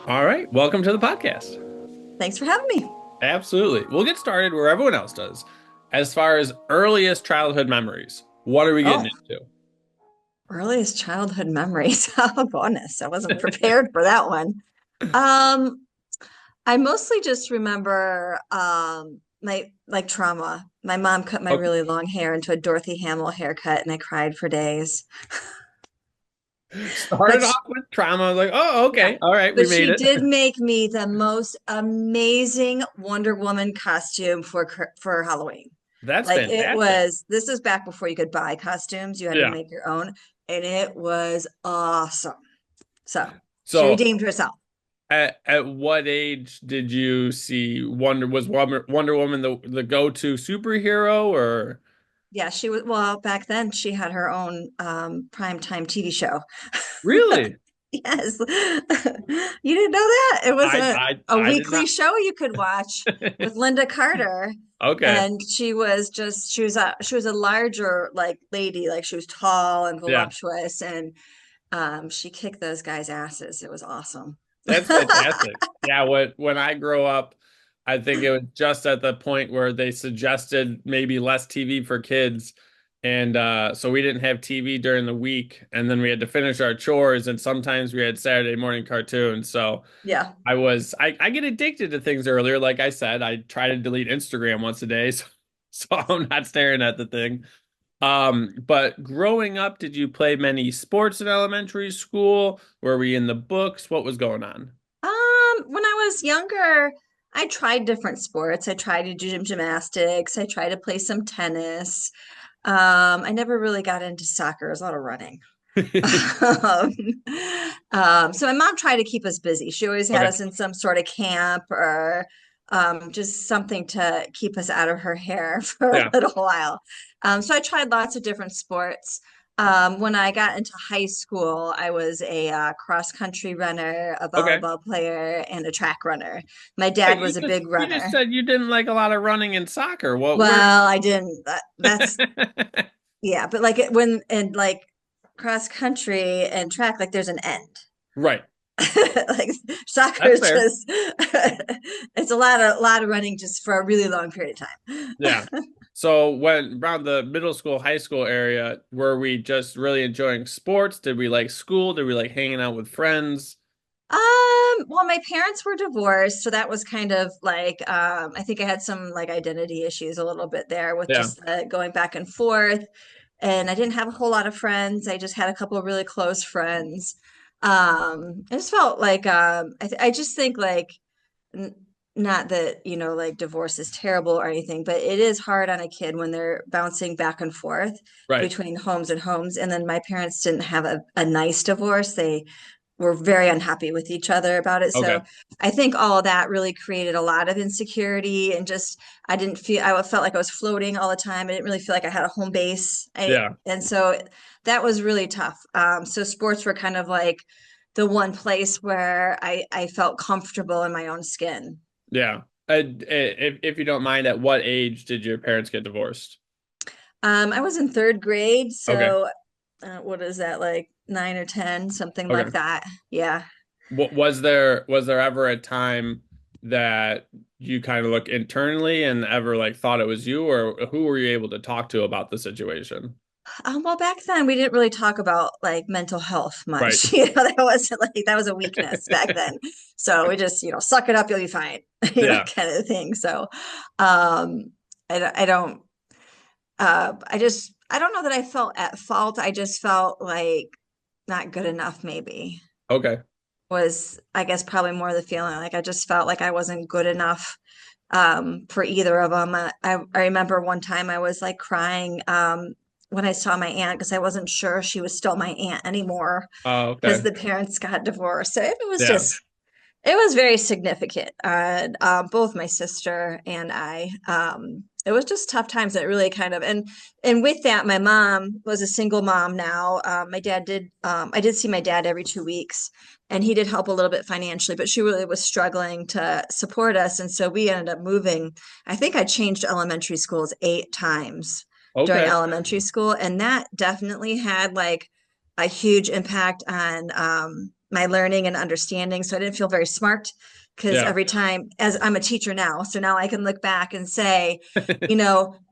All right, welcome to the podcast. Thanks for having me. Absolutely. We'll get started where everyone else does. As far as earliest childhood memories, what are we getting Oh, into? earliest childhood memories. Oh, goodness. I wasn't prepared for that one. Um, I mostly just remember my like trauma. My mom cut my Okay. really long hair into a Dorothy Hamill haircut and I cried for days. Started But off sh with trauma, like, oh, yeah, okay. All right, we but made she it. did make me the most amazing Wonder Woman costume for Halloween. That's Like it fantastic. was, this is back before you could buy costumes. You had to Yeah. make your own, and it was awesome. So she So, redeemed herself. at what age did you see Wonder Woman the go-to superhero or Yeah, she was, well, back then she had her own primetime TV show. really? Yes. You didn't know that? It was I a, I a I did weekly not. show you could watch with Linda Carter. Okay. And she was a larger like lady, like she was tall and Yeah. voluptuous, and she kicked those guys' asses. It was awesome. That's fantastic. Yeah, when I grow up, I think it was just at the point where they suggested maybe less TV for kids. And so we didn't have TV during the week, and then we had to finish our chores, and sometimes we had Saturday morning cartoons. So Yeah. I get addicted to things earlier. Like I said, I try to delete Instagram once a day, so I'm not staring at the thing. But growing up, did you play many sports in elementary school? Were we in the books? What was going on? When I was younger, I tried different sports. I tried to do gymnastics. I tried to play some tennis. I never really got into soccer. It was a lot of running. Um, so my mom tried to keep us busy. She always had Okay. us in some sort of camp or just something to keep us out of her hair for a Yeah. little while. So I tried lots of different sports. When I got into high school, I was a cross country runner, a Okay. volleyball player, and a track runner. My dad Wait, was a big you just runner. said you didn't like a lot of running in soccer. What where Well, I didn't. That's yeah, but like when and like cross country and track, like there's an end. Right. Like soccer That's is fair. just it's a lot of running just for a really long period of Yeah. time. So when around the middle school, high school area, were we just really enjoying sports? Did we like school? Did we like hanging out with friends? Well, my parents were divorced, so that was kind of like I think I had some like identity issues a little bit there with Yeah. just going back and forth. And I didn't have a whole lot of friends. I just had a couple of really close friends. I just felt like I just think like n not that, like divorce is terrible or anything, but it is hard on a kid when they're bouncing back and forth Right. between homes and homes. And then my parents didn't have a nice divorce. They were very unhappy with each other about it. Okay. So I think all of that really created a lot of insecurity and just I felt like I was floating all the time. I didn't really feel like I had a home base. Yeah. And so that was really tough. So sports were kind of like the one place where I felt comfortable in my own skin. Yeah. If you don't mind, at what age did your parents get divorced? I was in third grade, Okay. so what is that, like 9 or 10, something like Okay. that? Yeah. Was there ever a time that you kind of look internally and ever like thought it was you, or who were you able to talk to about the situation? Well, back then we didn't really talk about like mental health Right. much. That wasn't like that was a weakness back then. So we just, suck it up, you'll be fine, Yeah. kind of thing. So, I don't, I don't know that I felt at fault. I just felt like not good enough, maybe Okay. was, I guess, probably more the feeling. Like I just felt like I wasn't good enough for either of them. I remember one time I was like crying when I saw my aunt because I wasn't sure she was still my aunt anymore Oh, because okay. the parents got divorced. So Yeah. it was very significant. Both my sister and I, it was just tough times. It really kind of, and with that, my mom was a single mom now. I did see my dad every 2 weeks, and he did help a little bit financially, but she really was struggling to support us, and so we ended up moving. I think I changed elementary schools 8 times during Okay. elementary school, and that definitely had like a huge impact on my learning and understanding. So I didn't feel very smart because Yeah. every time, as I'm a teacher now, so now I can look back and say,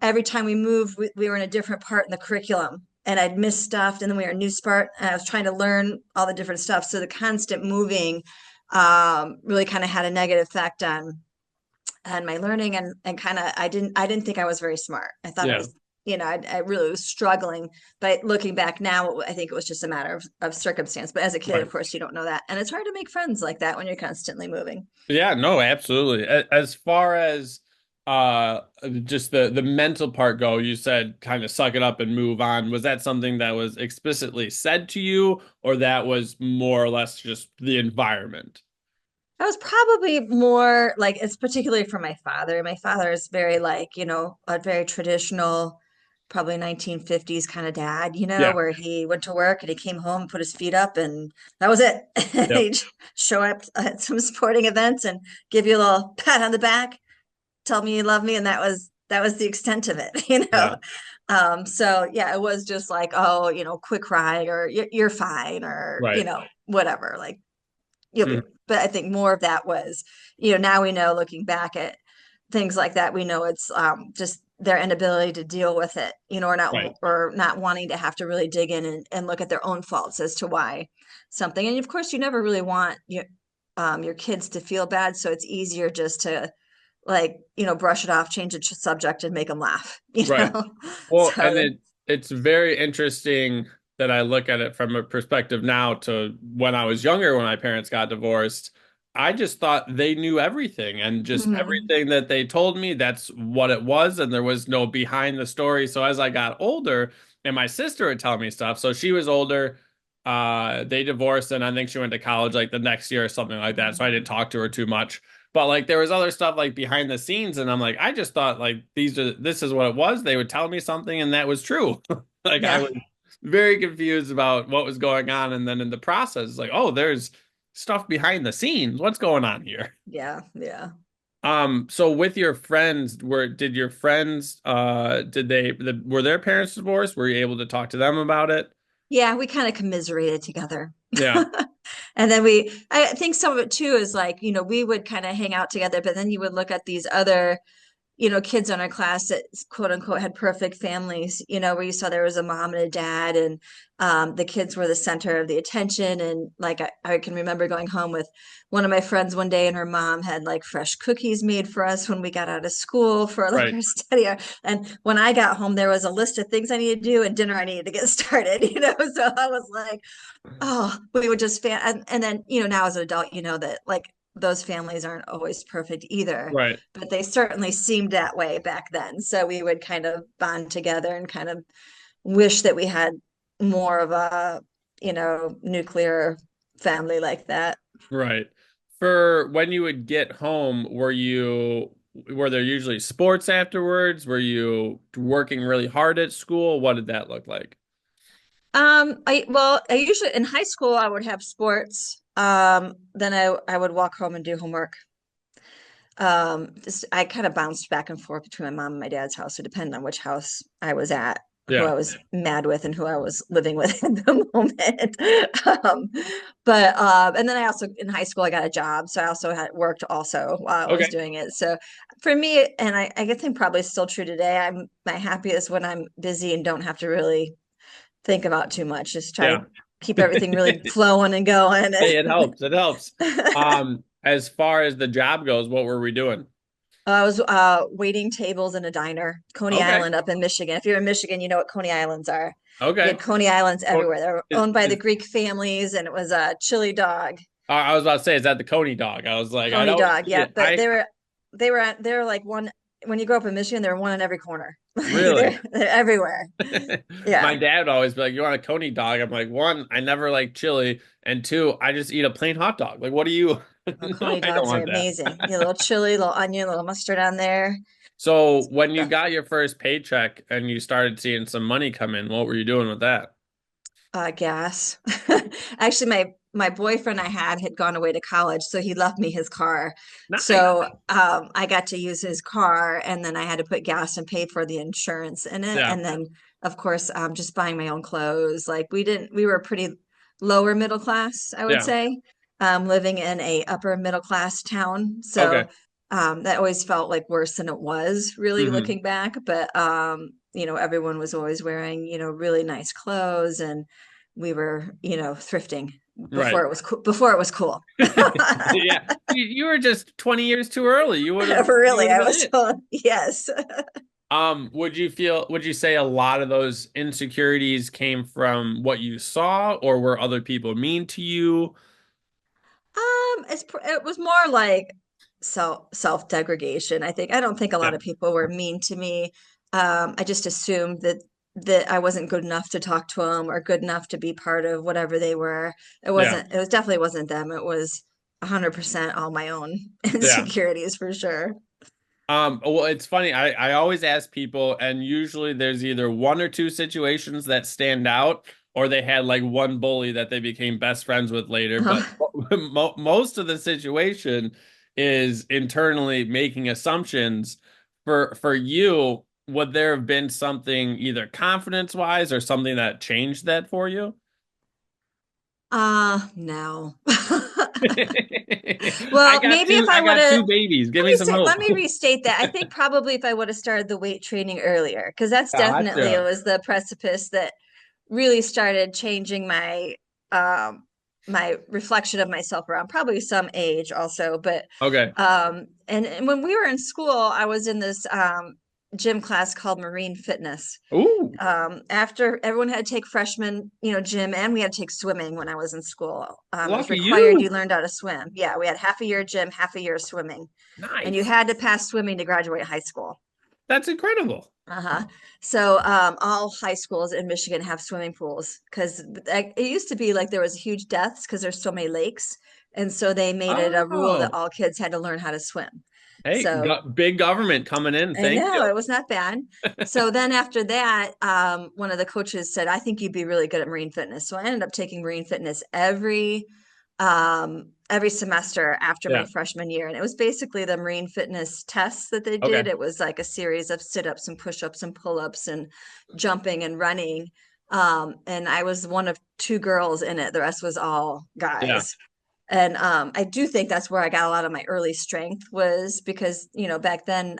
every time we moved, we were in a different part in the curriculum and I'd missed stuff. And then we were a new part and I was trying to learn all the different stuff. So the constant moving really kind of had a negative effect on my learning and kind of I didn't think I was very smart. I thought I Yeah. was, I really was struggling. But looking back now, I think it was just a matter of circumstance. But as a kid, of Right. course, you don't know that. And it's hard to make friends like that when you're constantly moving. Yeah, no, absolutely. As far as just the mental part go, you said kind of suck it up and move on. Was that something that was explicitly said to you, or that was more or less just the environment? I was probably more like it's particularly for my father. My father is very like, a very traditional, probably 1950s kind of dad, Yeah. where he went to work and he came home, put his feet up, and that was it. Yep. He'd show up at some sporting events and give you a little pat on the back, tell me you love me, and that was the extent of it, Yeah. So yeah, it was just like, oh, quick ride or you're fine or, Right. whatever. Like you'll be, Mhm. but I think more of that was, now we know looking back at things like that, we know it's just their inability to deal with it, Right. or not wanting to have to really dig in and look at their own faults as to why something. And of course, you never really want your kids to feel bad, so it's easier just to like, brush it off, change the subject, and make them laugh, Right. Well, and So it's very interesting that I look at it from a perspective now to when I was younger, when my parents got divorced. I just thought they knew everything and just mhm. everything that they told me, that's what it was, and there was no behind the story. So as I got older, and my sister would tell me stuff. So she was older, they divorced, and I think she went to college like the next year or something like that. So I didn't talk to her too much. But like there was other stuff like behind the scenes, and I'm like, I just thought like this is what it was. They would tell me something, and that was true. Like I Yeah, was very confused about what was going on, and then in the process, like, oh, there's stuff behind the scenes. What's going on here? yeah, yeah. So with your friends, did your friends were their parents divorced? Were you able to talk to them about it? Yeah, we kind of commiserated together. Yeah, And then I think some of it too is like, we would kind of hang out together, but then you would look at these other, kids in our class that quote unquote had perfect families, where you saw there was a mom and a dad and the kids were the center of the attention. And like, I can remember going home with one of my friends one day and her mom had like fresh cookies made for us when we got out of school for like right, our study hour. And when I got home, there was a list of things I needed to do and dinner I needed to get started, So I was like, oh, we would just and then, now as an adult, that like those families aren't always perfect either, right, but they certainly seemed that way back then. So we would kind of bond together and kind of wish that we had more of a, nuclear family like that. right. For when you would get home, were there usually sports afterwards? Were you working really hard at school? What did that look like? I usually in high school I would have sports. Then I would walk home and do homework. I kind of bounced back and forth between my mom and my dad's house. It depended on which house I was at, who Yeah, I was mad with, and who I was living with at the moment. But and then I also in high school I got a job, so I also had worked also while I was okay, doing it. So for me, and I think probably still true today, I'm my happiest when I'm busy and don't have to really think about too much. Just try yeah. to keep everything really flowing and going. Hey, it helps. It helps. As far as the job goes, what were we doing? I was waiting tables in a diner, Coney Okay, Island up in Michigan. If you're in Michigan, you know what Coney Islands are. We okay. had Coney Islands Oh, everywhere. They were is owned by the is Greek families, and it was a chili dog, I was about to say, is that the Coney dog? I was like, I'd Coney always dog. see Yeah, it. but they were like one. When you grow up in Michigan, there were one in every corner. Like Really. they're everywhere. My Yeah, dad would always be like, "You want a Coney dog?" I'm like, one, I never like chili, and two, I just eat a plain hot dog. Like, what do you? well, No, Coney I don't dogs are want that. amazing. You know, a little chili, little onion, little mustard on there. So when you got your first paycheck and you started seeing some money come in, what were you doing with that? Gas. Actually, my boyfriend I had gone away to college, so he left me his car. Nice. So I got to use his car, and then I had to put gas and pay for the insurance in it, Yeah. and then of course just buying my own clothes. Like we were pretty lower middle class, I would Yeah. say, living in a upper middle class town. So Okay. that always felt like worse than it was, really Hmm. looking back. But everyone was always wearing, really nice clothes, and we were, thrifting Right. before it was cool. Yeah. You were just 20 years too early. You Really, would have I been was it. so, yes. Would you say a lot of those insecurities came from what you saw, or were other people mean to you? It was more like self-degradation, I think. I don't think a Yeah. lot of people were mean to me. I just assumed that I wasn't good enough to talk to them or good enough to be part of whatever they were. Yeah. It was definitely wasn't them. It was 100% all my own Yeah. insecurities for sure. Well, it's funny. I always ask people, and usually there's either one or two situations that stand out, or they had like one bully that they became best friends with later. But most of the situation is internally making assumptions. For you, would there have been something either confidence wise or something that changed that for you? No. I Well, got maybe if two. I I would got have two babies. Give me some let hope. me restate that. I think probably if I would have started the weight training earlier, because that's definitely it Gotcha. was the precipice that really started changing um my reflection of myself around probably some age also. But Okay. and when we were in school, I was in this gym class called Marine Fitness. Ooh. After everyone had to take freshman, gym, and we had to take swimming when I was in school. It was Lucky required you you. learned how to swim. Yeah, we had half a year gym, half a year swimming, and you Nice. had to pass swimming to graduate high school. That's incredible. Uh-huh. So all high schools in Michigan have swimming pools because it used to be like there was huge deaths because there's so many lakes, and so they made it a rule that Oh, all kids had to learn how to swim. hey, So big government coming in. I Thank know you. it was not bad. So then after that, one of the coaches said, "I think you'd be really good at marine fitness." So I ended up taking marine fitness every semester after my Yeah. freshman year, and it was basically the marine fitness tests that they did. Okay. It was like a series of sit-ups and push-ups and pull-ups and jumping and running. And I was one of two girls in it. The rest was all Yeah. guys. And I do think that's where I got a lot of my early strength was because, back then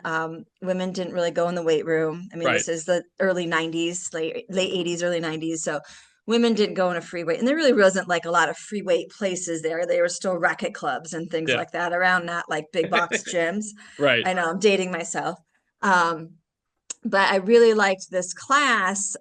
women didn't really go in the weight room. I mean, Right. this is the early 90s, late 80s, early 90s. So women didn't go in a free weight. And there really wasn't like a lot of free weight places there. They were still racket clubs and things Yeah. like that around, not like big box gyms. Right. I know I'm dating myself. Um, but I really liked this class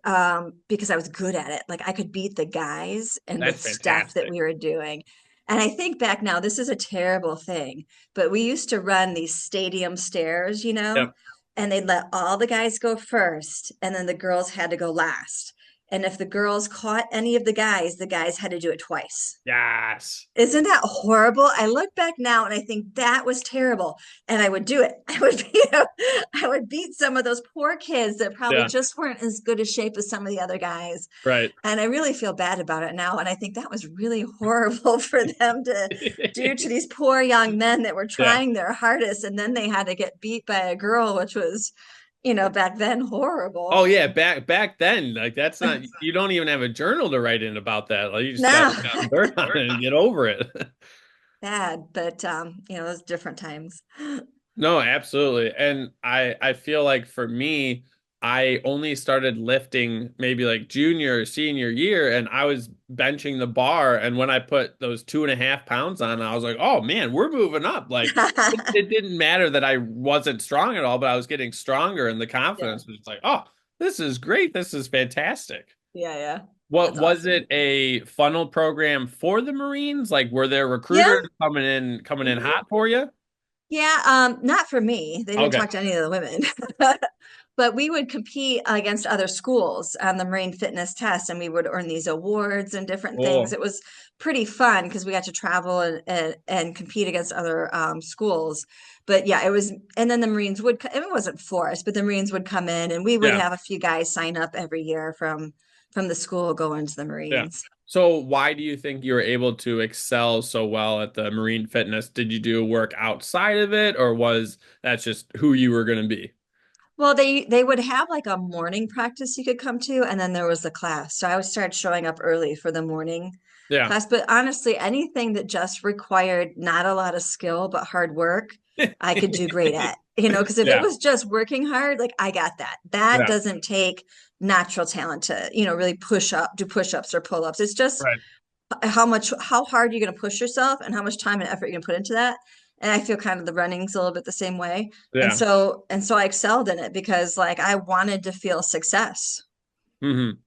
because I was good at it. Like I could beat the guys and the That's stuff that fantastic. we were doing. And I think back now, this is a terrible thing, but we used to run these stadium stairs, Yep. and they'd let all the guys go first, and then the girls had to go last. And if the girls caught any of the guys had to do it twice. Yes. Isn't that horrible? I look back now and I think that was terrible. And I would do it. I would beat some of those poor kids that probably Yeah. just weren't as good a shape as some of the other guys. Right. And I really feel bad about it now. And I think that was really horrible for them to do to these poor young men that were Yeah. trying their hardest. And then they had to get beat by a girl, which was, back then horrible. Oh yeah, back then, like that's not you don't even have a journal to write in about that. Like you just got No, to get dirt on it and get over it. bad, but those different times. No, absolutely. And I feel like for me, I only started lifting maybe like junior or senior year, and I was benching the bar. And when I put those 2.5 pounds on, I was like, oh man, we're moving up. Like it didn't matter that I wasn't strong at all, but I was getting stronger, and the Yeah. confidence was like, oh, this is great. This is fantastic. Yeah, yeah. What That's was awesome. it a funnel program for the Marines? Like were there Yeah. recruiters coming in Mhm. hot for you? Yeah, not for me. They didn't Okay. talk to any of the women. But we would compete against other schools on the Marine Fitness test, and we would earn these awards and different things. Cool. It was pretty fun because we got to travel and compete against other schools. But yeah, it was, and then the Marines would, it wasn't for us, but the Marines would come in, and we would Yeah. have a few guys sign up every year from the school going to the Yeah. Marines. So why do you think you were able to excel so well at the marine fitness? Did you do work outside of it, or was that just who you were going to be? Well, they would have like a morning practice you could come to, and then there was the class. So I would start showing up early for the morning. Yeah. class. But honestly, anything that just required not a lot of skill but hard work, I could do great at. Because if it Yeah. was just working hard, like I got that. That Yeah. doesn't take natural talent to, really do push-ups or pull-ups. It's just Right. how hard you're going to push yourself and how much time and effort you're going to put into that. And I feel kind of the running's a little bit the same way. And Yeah. so I excelled in it because like I wanted to feel success.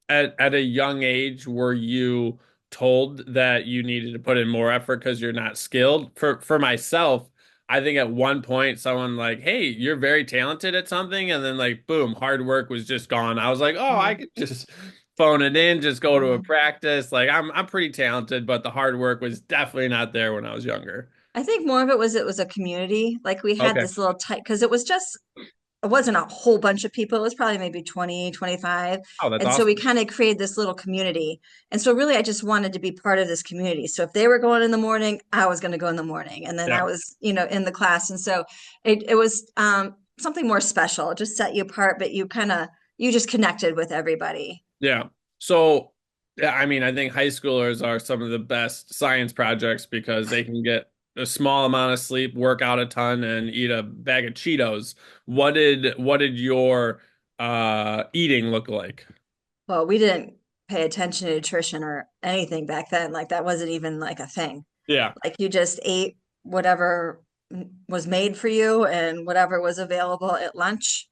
At a young age, were you told that you needed to put in more effort because you're not skilled? For myself, I think at one point someone like, "Hey, you're very talented at something," and then like, boom, hard work was just gone. I was like, "Oh, I Mm, could just phone it in, just go to a mm. practice." Like, I'm pretty talented, but the hard work was definitely not there when I was younger. I think more of it was a community. Like we had Okay. this little tight because it wasn't a whole bunch of people. It was probably maybe 20, 25. Oh, that's And so we awesome. kind of created this little community. And so really I just wanted to be part of this community. So if they were going in the morning, I was going to go in the morning. And then I Yeah. was, in the class. And so it was something more special. It just set you apart, but you just connected with everybody. Yeah. So, yeah, I mean, I think high schoolers are some of the best science projects because they can get a small amount of sleep, work out a ton, and eat a bag of Cheetos. What did your eating look like? Well, we didn't pay attention to nutrition or anything back then. Like that wasn't even like a thing. Yeah. Like you just ate whatever was made for you and whatever was available at lunch,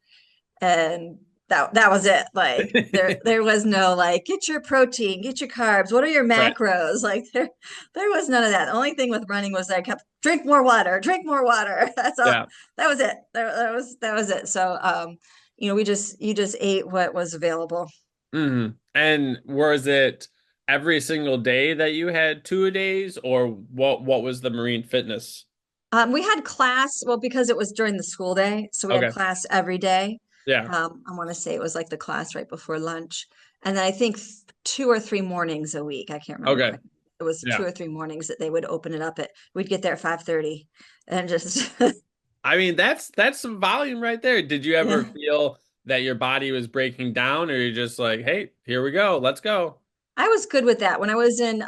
and that was it. Like there was no like get your protein, get your carbs, what are your Right. macros? Like there was none of that. The only thing with running was I kept drink more water, drink more water. That's all. Yeah. That was it. That was it. So you just ate what was available. And was it every single day that you had two a days, or what was the marine fitness? We had class, well, because it was during the school day, so we had Okay. class every day. Yeah. I want to say it was like the class right before lunch, and then I think 2 or 3 mornings a week. I can't remember Okay. quite. It was two Yeah. or three mornings that they would open it up at. We'd get there at 5:30, and just I mean, that's some volume right there. Did you ever yeah. feel that your body was breaking down, or you're just like, hey, here we go, let's go? I was good with that. When I was in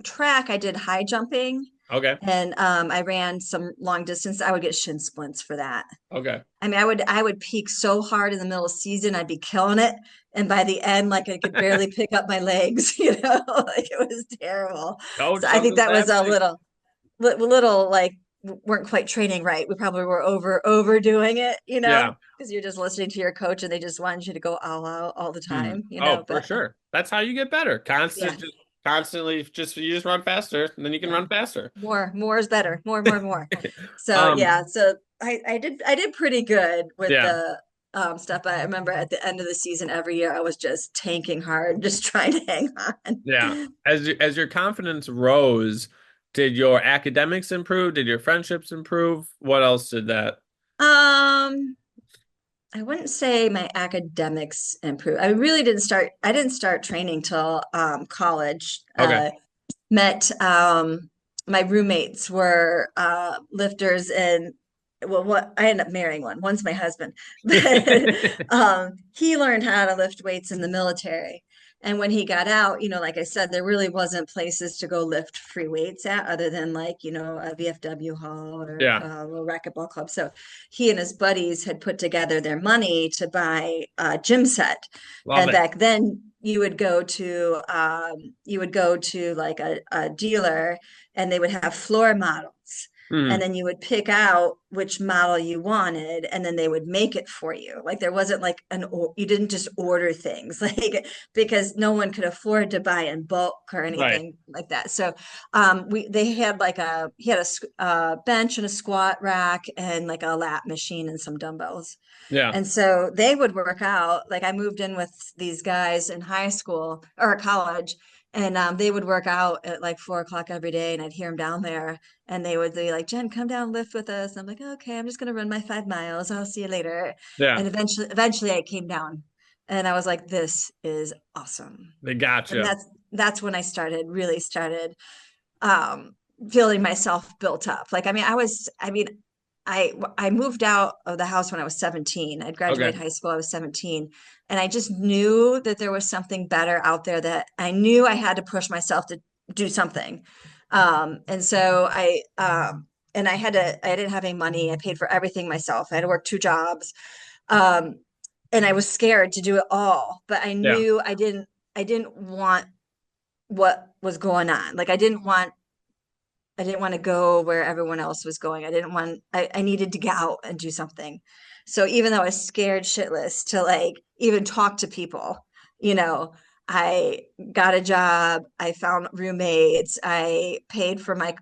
track, I did high jumping, Okay, and I ran some long distance. I would get shin splints for that. okay. I mean, I would peak so hard in the middle of season, I'd be killing it. And by the end, like I could barely pick up my legs, like it was terrible. Coach, So I think something's that was a happening. little like weren't quite training right. We probably were overdoing it, Yeah. because you're just listening to your coach and they just wanted you to go all out all the Hmm. time, Oh, for but sure. That's how you get better. yeah, Constantly, just you just run faster, and then you can yeah. run faster. More is better. More. So Um, yeah, so I did pretty good with yeah, the stuff. I remember at the end of the season every year I was just tanking hard, just trying to hang yeah. on. As your confidence rose, did your academics improve? Did your friendships improve? What else did that? Um, I wouldn't say my academics improved. I didn't start training till college. Okay. Met My roommates were lifters, and well, what I ended up marrying one. One's my husband, but he learned how to lift weights in the military. And when he got out, like I said, there really wasn't places to go lift free weights at other than like, a VFW hall or Yeah, a little racquetball club. So he and his buddies had put together their money to buy a gym set. love And it. back then you would go to like a dealer, and they would have floor models, and Hmm. then you would pick out which model you wanted, and then they would make it for you. Like there wasn't like you didn't just order things like because no one could afford to buy in bulk or Right. anything like that. So we they had like he had a bench and a squat rack and like a lap machine and some dumbbells. Yeah. And so they would work out. Like I moved in with these guys in high school or college, and they would work out at like 4 o'clock every day. And I'd hear them down there, and they would be like, "Jen, come down, lift with us." And I'm like, "Okay, I'm just gonna run my 5 miles. I'll see you later." Yeah. And eventually, I came down, and I was like, "This is awesome." They And gotcha. that's when I really started um feeling myself built up. Like I moved out of the house when I was 17. I'd Okay. graduated high school, I was 17, and I just knew that there was something better out there, that I knew I had to push myself do something. And so and I didn't have any money. I paid for everything myself. I had to work two jobs. Um, and I was scared to do it all, but I Yeah. knew I didn't want what was going on. Like I didn't want to go where everyone else was going. I needed to get out and do something. So even though I was scared shitless to like even talk to people, you know, I got a job, I found roommates, I paid for I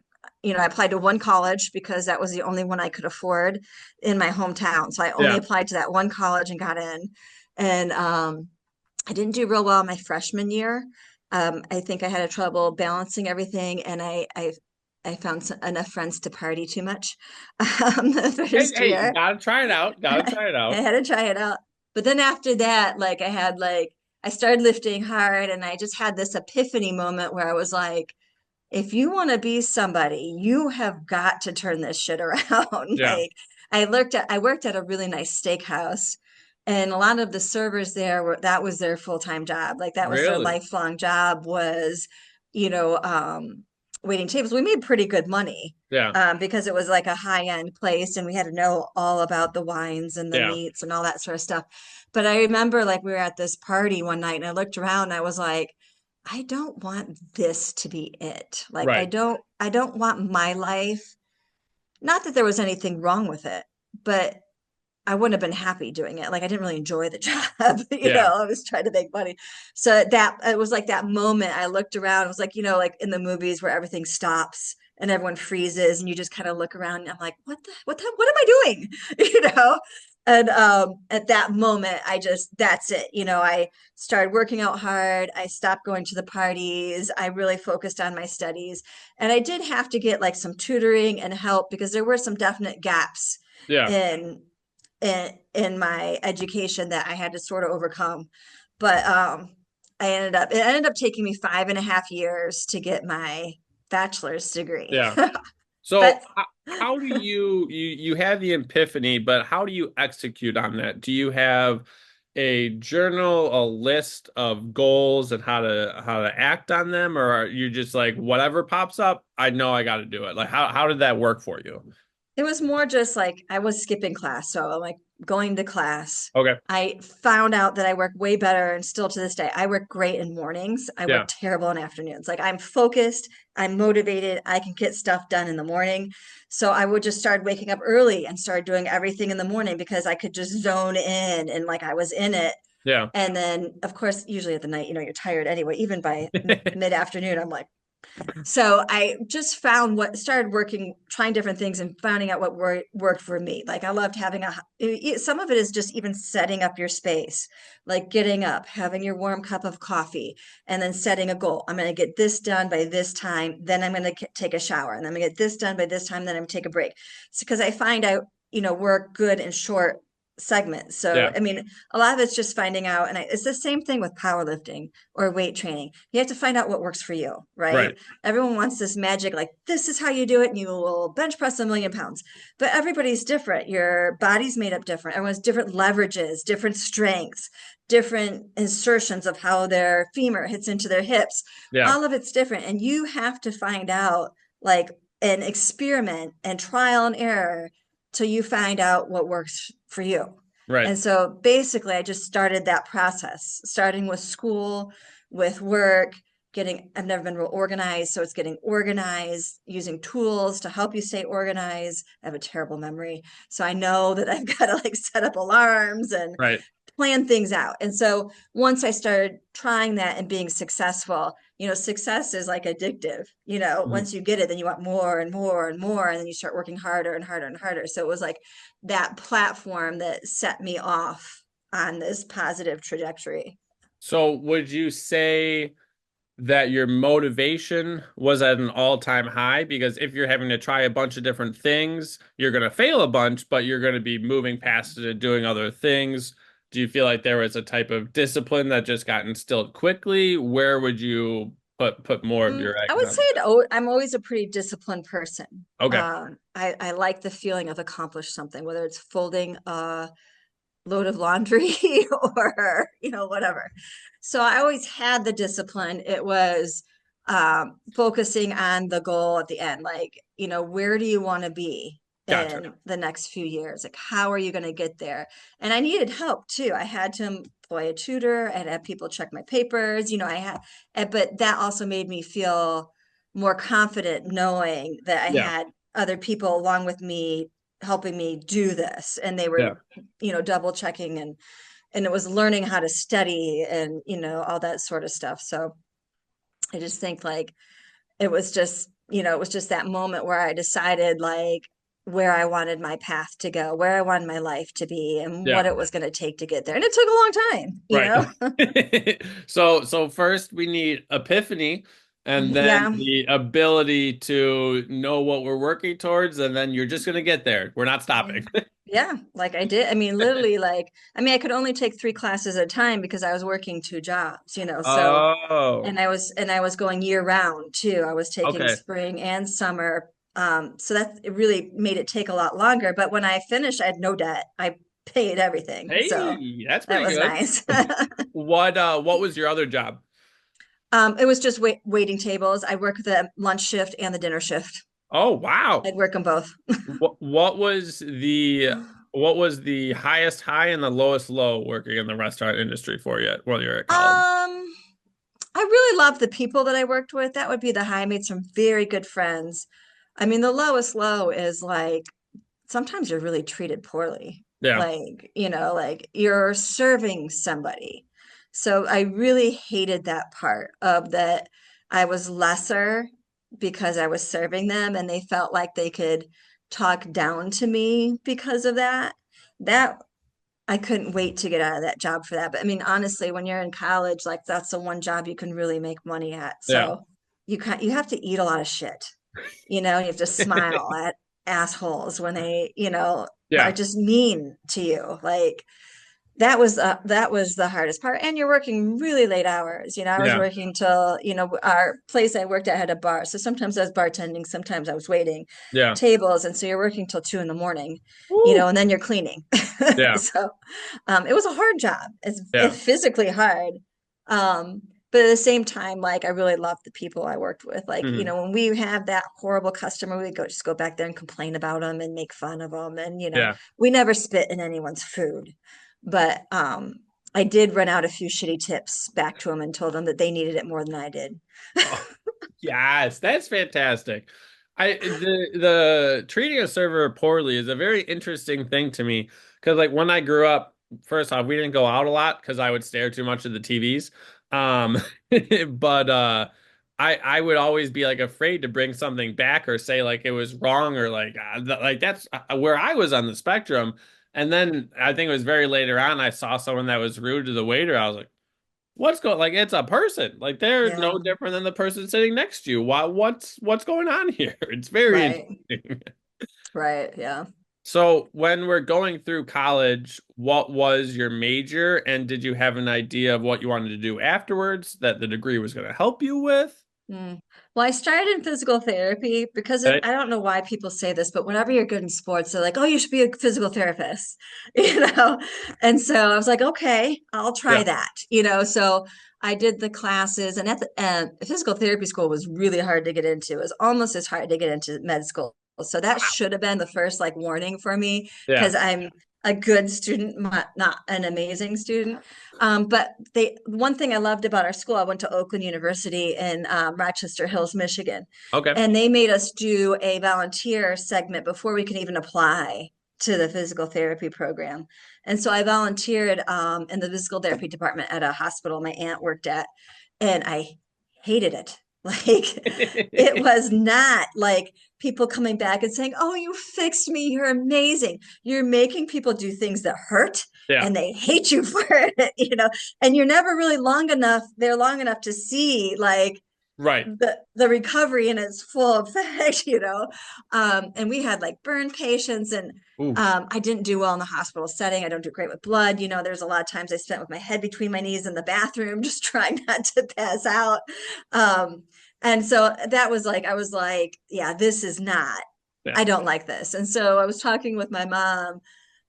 applied to one college because that was the only one I could afford in my hometown. So I only Yeah. applied to that one college and got in. And I didn't do real well my freshman year. I think I had a trouble balancing everything, and I found enough friends to party too much the Hey, first hey, year. gotta try it out. Gotta try it I out. had to try it out. But then after that, I started lifting hard, and I just had this epiphany moment where I was like, if you want to be somebody, you have got to turn this shit around. Yeah. Like I worked at a really nice steakhouse, and a lot of the servers there that was their full-time job. Like that was their Really? lifelong job was, you know, waiting tables. We made pretty good money. Yeah. Because it was like a high-end place and we had to know all about the wines and the Yeah. meats and all that sort of stuff. But I remember like we were at this party one night and I looked around and I was like, I don't want this to be it. Like Right. I don't want my life. Not that there was anything wrong with it, but I wouldn't have been happy doing it. Like I didn't really enjoy the job, Yeah. I was trying to make money. So that it was like that moment I looked around, it was like, like in the movies where everything stops and everyone freezes and you just kind of look around and I'm like, what am I doing? You know? And at that moment, that's it. I started working out hard. I stopped going to the parties. I really focused on my studies. And I did have to get like some tutoring and help because there were some definite gaps Yeah. in in my education that I had to sort of overcome. But it ended up taking me 5.5 years to get my bachelor's degree. Yeah. But So how do you have the epiphany, but how do you execute on that? Do you have a journal, a list of goals and how to act on them, or are you just like whatever pops up, I know I got to do it? Like how did that work for you? it was more just like I was skipping class. So I'm like going to class. Okay. I found out that I work way better and still to this day, I work great in mornings. I work Yeah. terrible in afternoons. Like I'm focused, I'm motivated, I can get stuff done in the morning. So I would just start waking up early and start doing everything in the morning because I could just zone in and like I was in it. Yeah. And then, of course, usually at the night, you're tired anyway. Even by mid-afternoon, I'm like, so I just found started working, trying different things and finding out what worked for me. Like I loved having some of it is just even setting up your space, like getting up, having your warm cup of coffee, and then setting a goal. I'm going to get this done by this time, then I'm going to take a shower, and I'm going to get this done by this time, then I'm going to take a break. So, because I find out, work good in short segments. So, Yeah. I mean, a lot of it's just finding out, and it's the same thing with powerlifting or weight training. You have to find out what works for you, right? Right. Everyone wants this magic, like this is how you do it, and you will bench press 1,000,000 pounds. But everybody's different. Your body's made up different. Everyone's different leverages, different strengths, different insertions of how their femur hits into their hips. Yeah. All of it's different. And you have to find out, like, and experiment and trial and error till you find out what works for you. Right. And so basically, I just started that process, starting with school, with work, I've never been real organized, so it's getting organized, using tools to help you stay organized. I have a terrible memory, so I know that I've got to like set up alarms and Right. plan things out. And so once I started trying that and being successful, success is like addictive. Mhm. Once you get it, then you want more and more and more, and then you start working harder and harder and harder. So it was like that platform that set me off on this positive trajectory. So would you say that your motivation was at an all-time high? Because if you're having to try a bunch of different things, you're going to fail a bunch, but you're going to be moving past it and doing other things. Do you feel like there was a type of discipline that just got instilled quickly? Where would you put more of your I eggs would on? say I'm always a pretty disciplined person. Okay. I like the feeling of accomplished something, whether it's folding a load of laundry or whatever. So I always had the discipline. It was focusing on the goal at the end, like, where do you want to be Gotcha. in the next few years? Like, how are you going to get there? And I needed help too. I had to employ a tutor and have people check my papers. But that also made me feel more confident knowing that I Yeah. had other people along with me helping me do this, and they Yeah. were, double checking, and it was learning how to study and, all that sort of stuff. So I just think like it was just that moment where I decided like where I wanted my path to go, where I wanted my life to be, and Yeah. what it was going to take to get there. And it took a long time, Right. So first we need epiphany and then Yeah. the ability to know what we're working towards, and then you're just gonna get there. We're not stopping. Yeah, like I did. I mean, literally, I could only take 3 classes at a time because I was working 2 jobs, so, Oh, and I was going year round too. I was taking okay. spring and summer. So that it really made it take a lot longer. But when I finished, I had no debt. I paid everything. So Hey, that's that pretty was good. nice. What was your other job? It was just waiting tables. I worked the lunch shift and the dinner shift. Oh, wow. I'd work them both. What was the highest high and the lowest low working in the restaurant industry for you while you're at college? I really loved the people that I worked with. That would be the high. I made some very good friends. I mean, the lowest low is like sometimes you're really treated poorly. Yeah. Like you're serving somebody. So I really hated that part of that. I was lesser because I was serving them and they felt like they could talk down to me because of that. That I couldn't wait to get out of that job for that. But I mean, honestly, when you're in college, like that's the one job you can really make money at. Yeah. So you have to eat a lot of shit. You have to smile at assholes when they, are Yeah. just mean to you. Like that was the hardest part. And you're working really late hours. I was Yeah. working till, our place I worked at had a bar. So sometimes I was bartending, sometimes I was waiting Yeah. tables. And so you're working till 2 in the morning, Woo. and then you're cleaning. Yeah. So it was a hard job. Yeah. It's physically hard. Um, but at the same time, like I really loved the people I worked with. Like, Mhm. when we have that horrible customer, we go back there and complain about them and make fun of them. And, Yeah. we never spit in anyone's food. But I did run out a few shitty tips back to them and told them that they needed it more than I did. Oh, yes, that's fantastic. The treating a server poorly is a very interesting thing to me because like when I grew up, first off, we didn't go out a lot because I would stare too much at the TVs. Um, but I would always be like afraid to bring something back or say like it was wrong or like like that's where I was on the spectrum. And then I think it was very later on I saw someone that was rude to the waiter. I was like, what's going like it's a person. Like they're no Yeah, different than the person sitting next to you. What's going on here? It's very right, interesting. right, yeah. So when we're going through college, what was your major and did you have an idea of what you wanted to do afterwards that the degree was going to help you with? Mm. Well, I started in physical therapy because Right? I don't know why people say this, but whenever you're good in sports, they're like, "Oh, you should be a physical therapist," And so I was like, "Okay, I'll try Yeah. that," So I did the classes, and at the end, physical therapy school was really hard to get into. It was almost as hard to get into med school. So that Wow. should have been the first like warning for me Yeah. because I'm a good student, not an amazing student. But one thing I loved about our school, I went to Oakland University in Rochester Hills, Michigan, Okay. and they made us do a volunteer segment before we could even apply to the physical therapy program. And so I volunteered in the physical therapy department at a hospital my aunt worked at, and I hated it. Like it was not like people coming back and saying, "Oh, you fixed me. You're amazing." You're making people do things that hurt Yeah. and they hate you for it, and you're never really long enough to see like Right. the recovery in its full effect, and we had like burn patients, and Ooh. I didn't do well in the hospital setting. I don't do great with blood. There's a lot of times I spent with my head between my knees in the bathroom just trying not to pass out. um, and so that was like I was like, yeah, this is not, Yeah. I don't like this. And so I was talking with my mom,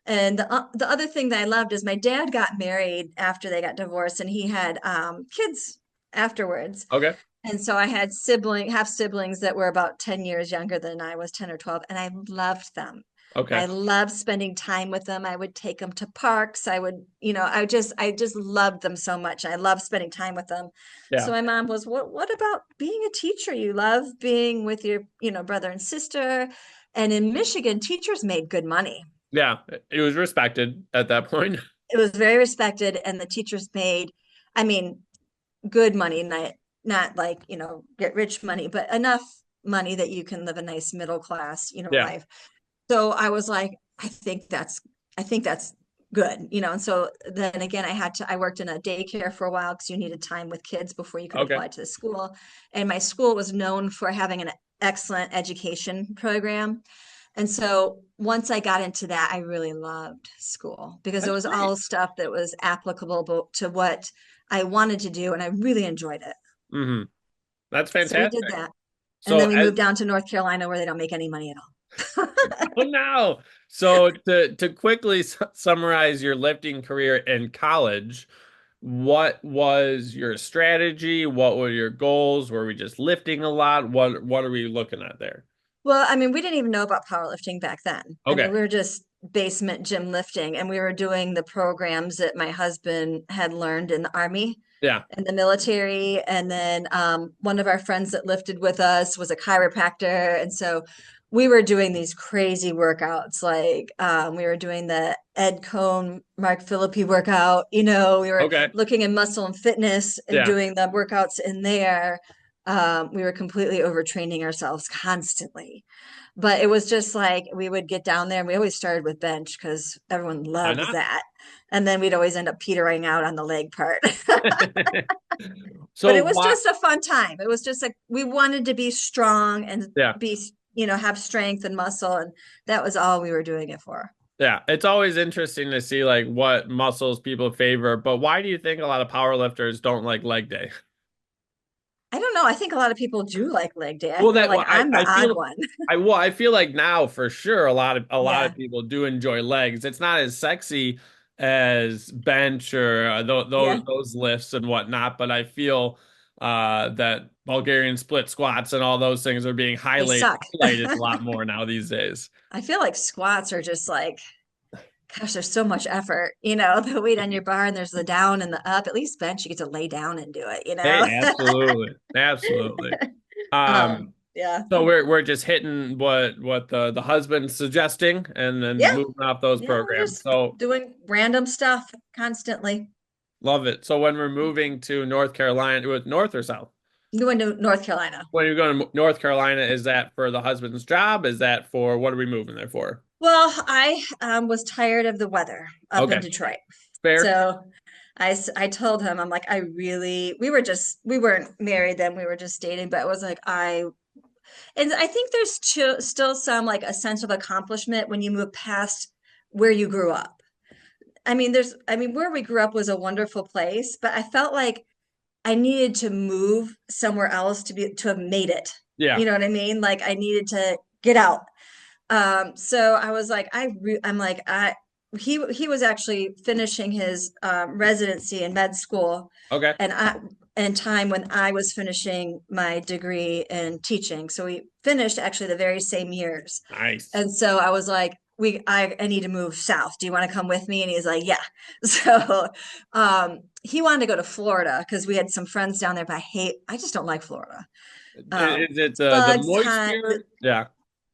and the other thing that I loved is my dad got married after they got divorced, and he had kids afterwards. Okay. And so I had half siblings that were about 10 years younger than I was, 10 or 12, and I loved them. Okay. I loved spending time with them. I would take them to parks. I would, I just loved them so much. I loved spending time with them. Yeah. So my mom was, what about being a teacher? You love being with your, brother and sister. And in Michigan, teachers made good money. Yeah. It was respected at that point. It was very respected, and the teachers made, I mean, good money, not like, get rich money, but enough money that you can live a nice middle class, Yeah. life. So I was like, I think that's good, and so then again, I worked in a daycare for a while because you needed time with kids before you could Okay. apply to the school. And my school was known for having an excellent education program. And so once I got into that, I really loved school because it That's was great. all stuff that was applicable to what I wanted to do, and I really enjoyed it. Hmm. That's So we did fantastic. that. And So then we as moved down to North Carolina where they don't make any money at all. oh no. So to quickly summarize your lifting career in college, what was your strategy? What were your goals? Were we just lifting a lot? What are we looking at there? Well, I mean, we didn't even know about powerlifting back then. I mean, Okay. we were just basement gym lifting, and we were doing the programs that my husband had learned in the Army Yeah. and the military. And then one of our friends that lifted with us was a chiropractor. And so we were doing these crazy workouts. Like we were doing the Ed Cohn, Mark Philippi workout. We were Okay. looking in muscle and fitness and Yeah. doing the workouts in there. We were completely overtraining ourselves constantly. But it was just like we would get down there, and we always started with bench because everyone Why loved not? that. And then we'd always end up petering out on the leg part. But So it was why? just a fun time. It was just like we wanted to be strong and Yeah. be, have strength and muscle. And that was all we were doing it for. Yeah. It's always interesting to see like what muscles people favor, but why do you think a lot of power lifters don't like leg day? I don't know. I think a lot of people do like leg day. I Well, feel that like well, I'm the I odd feel one. I feel like now for sure a lot of Yeah. people do enjoy legs. It's not as sexy as bench or Yeah. those lifts and whatnot, but I feel that Bulgarian split squats and all those things are being They suck. highlighted a lot more now these days. I feel like squats are just like, gosh, there's so much effort, the weight on your bar, and there's the down and the up. At least bench, you get to lay down and do it. Hey, absolutely, absolutely. Um, Yeah. so we're just hitting what the husband's suggesting and then Yeah. moving off those Yeah. We're programs. just So doing random stuff constantly. love it. So when we're moving to North Carolina, with North or South? Going to North Carolina. When you're going to North Carolina, is that for the husband's job? Is that for what are we moving there for? Well, I was tired of the weather up in Okay, Detroit. fair. So I told him, I'm like, we weren't married then, we were just dating, but it was like, and I think there's still some like a sense of accomplishment when you move past where you grew up. Where we grew up was a wonderful place, but I felt like I needed to move somewhere else to have made it. Yeah. You know what I mean? Like I needed to get out. So I was like, I'm like, he was actually finishing his residency in med school, Okay. and in time when I was finishing my degree in teaching. So we finished actually the very same years. Nice. And so I was like, I need to move south. Do you want to come with me? And he's like, yeah. So he wanted to go to Florida because we had some friends down there, but I just don't like Florida. Is it the Bugs, time, moisture? Yeah.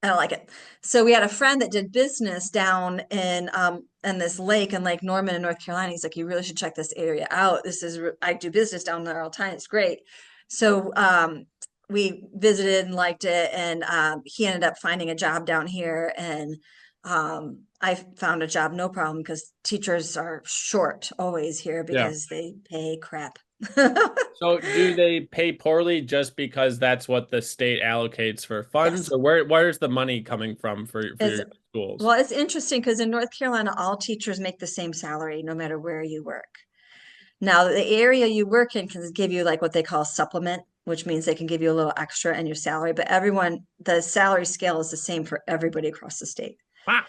I don't like it. So we had a friend that did business down in this lake in Lake Norman in North Carolina. He's like, you really should check this area out. I do business down there all the time. It's great. So we visited and liked it, and he ended up finding a job down here, and I found a job no problem because teachers are short always here Yeah. because they pay crap. So do they pay poorly just because that's what the state allocates for funds, Yes. or where's the money coming from for It's your schools? Well, it's interesting because in North Carolina, all teachers make the same salary no matter where you work. Now, the area you work in can give you like what they call supplement, which means they can give you a little extra in your salary, but the salary scale is the same for everybody across the state. Wow.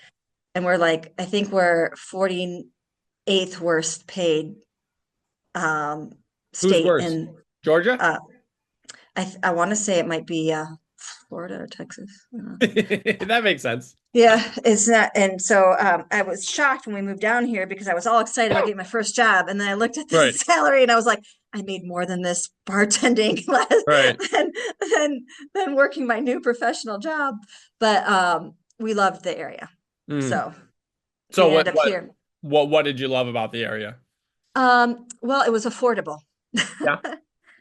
And I think we're 48th worst paid Who's state worse? in, Georgia? uh, I want to say it might be Florida or Texas. That makes sense. Yeah, it's not. And so I was shocked when we moved down here because I was all excited about getting my first job. And then I looked at the Right, salary and I was like, I made more than this bartending less right. than, than, than working my new professional job. But we loved the area. Mm. So So we ended up here. what did you love about the area? Well, it was affordable. Yeah,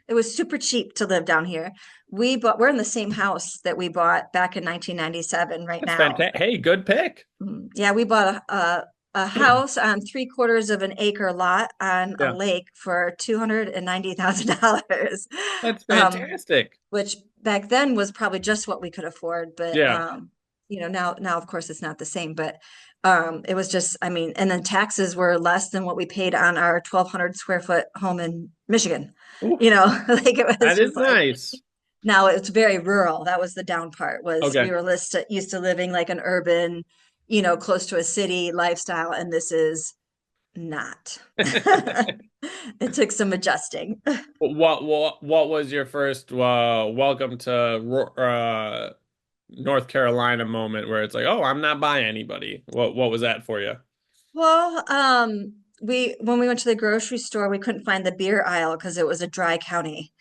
It was super cheap to live down here. We're in the same house that we bought back in 1997 right that's now. fantastic. Hey, good pick. Yeah, we bought a house on 3/4 of an acre lot on a Yeah, lake for $290,000, that's um, fantastic. which back then was probably just what we could afford. But Yeah. now of course it's not the same. But it was just, I mean, and then taxes were less than what we paid on our 1,200 square foot home in Michigan. Ooh, Like it was that is just like nice. now it's very rural. That was the down part was we Okay. were used to living like an urban, close to a city lifestyle, and this is not. It took some adjusting. What was your first welcome to North Carolina moment where it's like, oh, I'm not by anybody. What was that for you? Well, we when we went to the grocery store, we couldn't find the beer aisle because it was a dry county.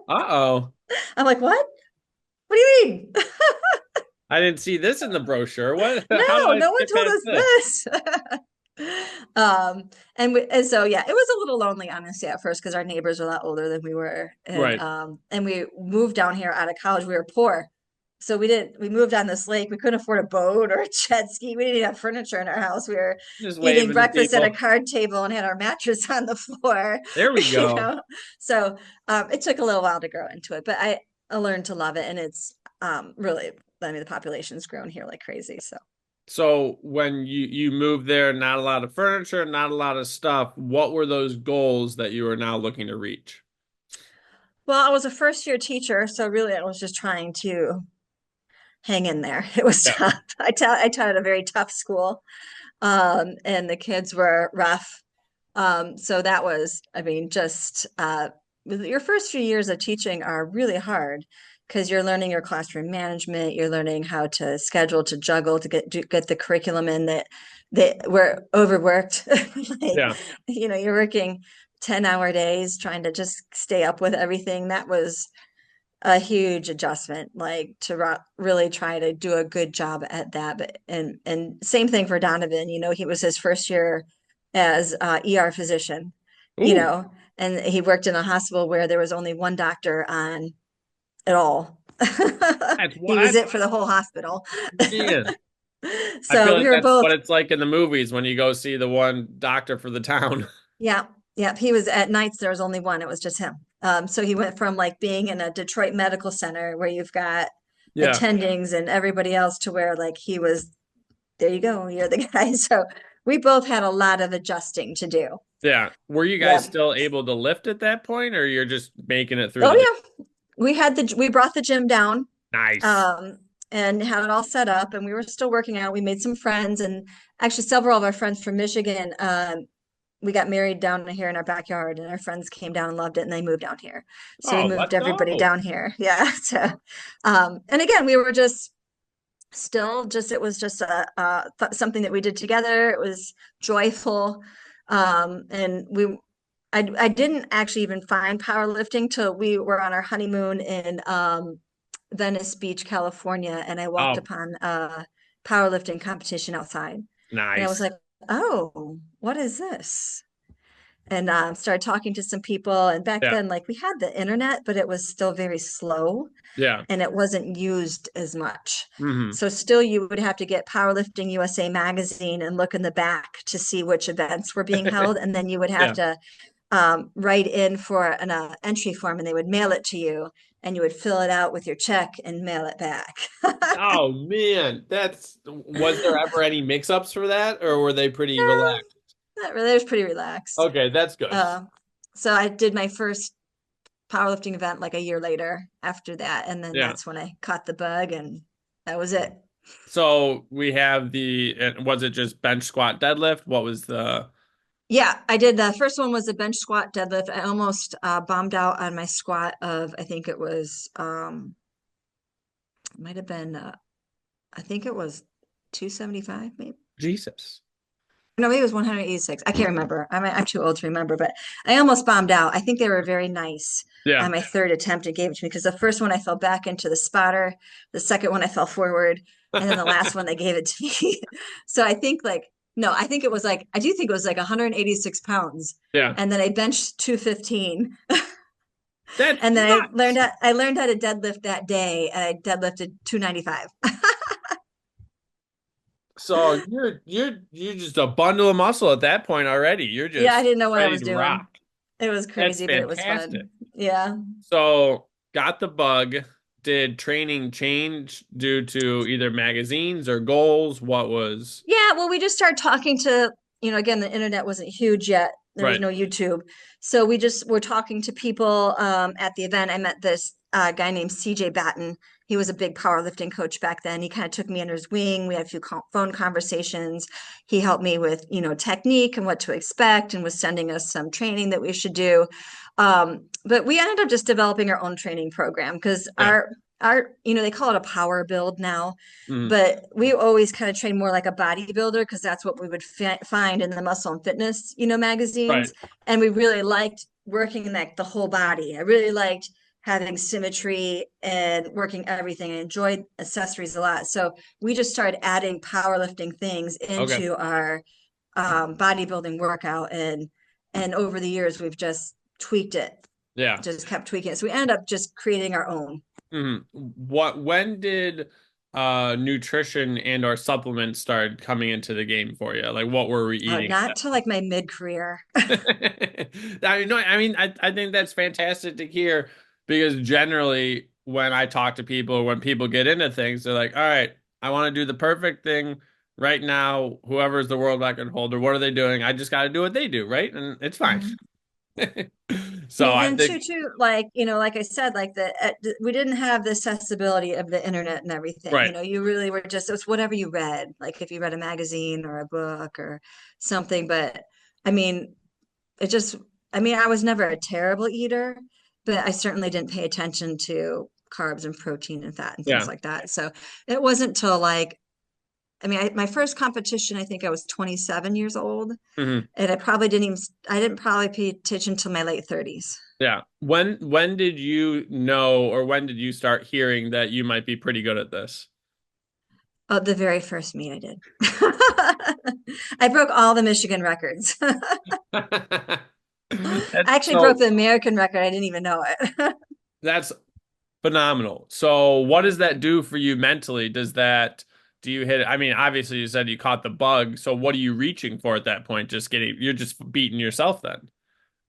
Uh-oh. I'm like, what? What do you mean? I didn't see this in the brochure. What? How do No, I no one skip told past us this? this. And so yeah, it was a little lonely honestly at first because our neighbors were a lot older than we were, Right. and we moved down here out of college. We were poor, so we moved on this lake. We couldn't afford a boat or a jet ski. We didn't even have furniture in our house. We were Just eating waving to breakfast at a people. card table and had our mattress on the floor, There we you go. know. So it took a little while to grow into it, but I learned to love it, and it's really, I mean, the population's grown here like crazy. So. So when you moved there, not a lot of furniture, not a lot of stuff. What were those goals that you are now looking to reach? Well, I was a first year teacher, so really I was just trying to hang in there. It was Yeah. tough. I taught at a very tough school, and the kids were rough. So that was, I mean, just your first few years of teaching are really hard because you're learning your classroom management, you're learning how to schedule, to juggle, to get the curriculum in that we're overworked. Like, Yeah. you're working 10-hour days trying to just stay up with everything. That was a huge adjustment, like to really try to do a good job at that. But and same thing for Donovan. He was his first year as ER physician. You Ooh, know, and he worked in a hospital where there was only one doctor on at all. that's He was what, it for the whole hospital. man. I feel So we like were that's both, what it's like in the movies when you go see the one doctor for the town. yeah, yeah. He was at nights. There was only one. It was just him. So he went from like being in a Detroit medical center where you've got Yeah. attendings and everybody else to where like he was, there you go, you're the guy. So we both had a lot of adjusting to do. Yeah. Were you guys Yeah. still able to lift at that point, or you're just making it through Oh the day? yeah. We brought the gym down, Nice. um, and had it all set up, and we were still working out. We made some friends, and actually several of our friends from Michigan, we got married down here in our backyard, and our friends came down and loved it, and they moved down here. So we Oh, moved let's everybody go. down here. Yeah. So, and again, we were just still just it was just something that we did together. It was joyful, and I didn't actually even find powerlifting till we were on our honeymoon in Venice Beach, California, and I walked Oh, upon a powerlifting competition outside, and I was nice. like, oh, what is this? And started talking to some people, and back Yeah. then like we had the internet, but it was still very slow Yeah. and it wasn't used as much. Hmm. So still you would have to get Powerlifting USA magazine and look in the back to see which events were being held. And then you would have Yeah. to write in for an entry form and they would mail it to you and you would fill it out with your check and mail it back. Oh man, was there ever any mix-ups for that, or were they pretty No, relaxed? not really. It was pretty relaxed. Okay, that's good. Uh, so I did my first powerlifting event like a year later after that. And then Yeah. that's when I caught the bug and that was it. So we have was it just bench squat deadlift? What was the? Yeah, I did. The first one was a bench squat deadlift. I almost bombed out on my squat of, I think it was, it might have been, I think it was 275, maybe. Jesus. No, maybe it was 186. I can't remember. I'm too old to remember, but I almost bombed out. I think they were very nice Yeah. on my third attempt and gave it to me because the first one I fell back into the spotter, the second one I fell forward, and then the last one they gave it to me. So I think like, no, I think it was like, I do think it was like 186 pounds. Yeah. And then I benched 215. That's And then nuts. I learned how to deadlift that day and I deadlifted 295. So you're just a bundle of muscle at that point already. You're Yeah, I just didn't know what I ready was to rock. doing. It was That's crazy, but it was fantastic. fun. Yeah. So got the bug. Did training change due to either magazines or goals? What was Yeah, well, we just started talking to, again, the internet wasn't huge yet. There was right? no YouTube. So we just were talking to people at the event. I met this guy named CJ Batten. He was a big powerlifting coach back then. He kind of took me under his wing. We had a few phone conversations. He helped me with, technique and what to expect and was sending us some training that we should do. But we ended up just developing our own training program because Yeah. they call it a power build now, Mhm. but we always kind of train more like a bodybuilder because that's what we would find in the muscle and fitness, Right. magazines. And we really liked working like the whole body. I really liked having symmetry and working everything. I enjoyed accessories a lot. So we just started adding powerlifting things Okay. into our bodybuilding workout. And over the years, we've just tweaked it, Yeah. just kept tweaking it. So we ended up just creating our own. When did nutrition and or supplements start coming into the game for you? Like what were we eating at Not that till like my mid-career. I mean, no, I mean, I think that's fantastic to hear because generally when I talk to people, when people get into things, they're like, all right, I want to do the perfect thing right now. Whoever's the world record holder, what are they doing? I just got to do what they do, right? And it's fine. Mhm. So Yeah, I and think, too, like like I said, like we didn't have the accessibility of the internet and everything. right. You really were just, it was whatever you read, like if you read a magazine or a book or something. But I mean, it just, I mean, I was never a terrible eater, but I certainly didn't pay attention to carbs and protein and fat and things Yeah. like that. So it wasn't till like, I mean, my first competition, I think I was 27 years old, hmm and I didn't probably pay attention till my late 30s. Yeah. When did you know or when did you start hearing that you might be pretty good at this? Oh, the very first meet I did. I broke all the Michigan records. That's I actually broke so the American record. I didn't even know it. that's phenomenal. So what does that do for you mentally? Do you hit it? I mean, obviously you said you caught the bug. So what are you reaching for at that point? You're just beating yourself then.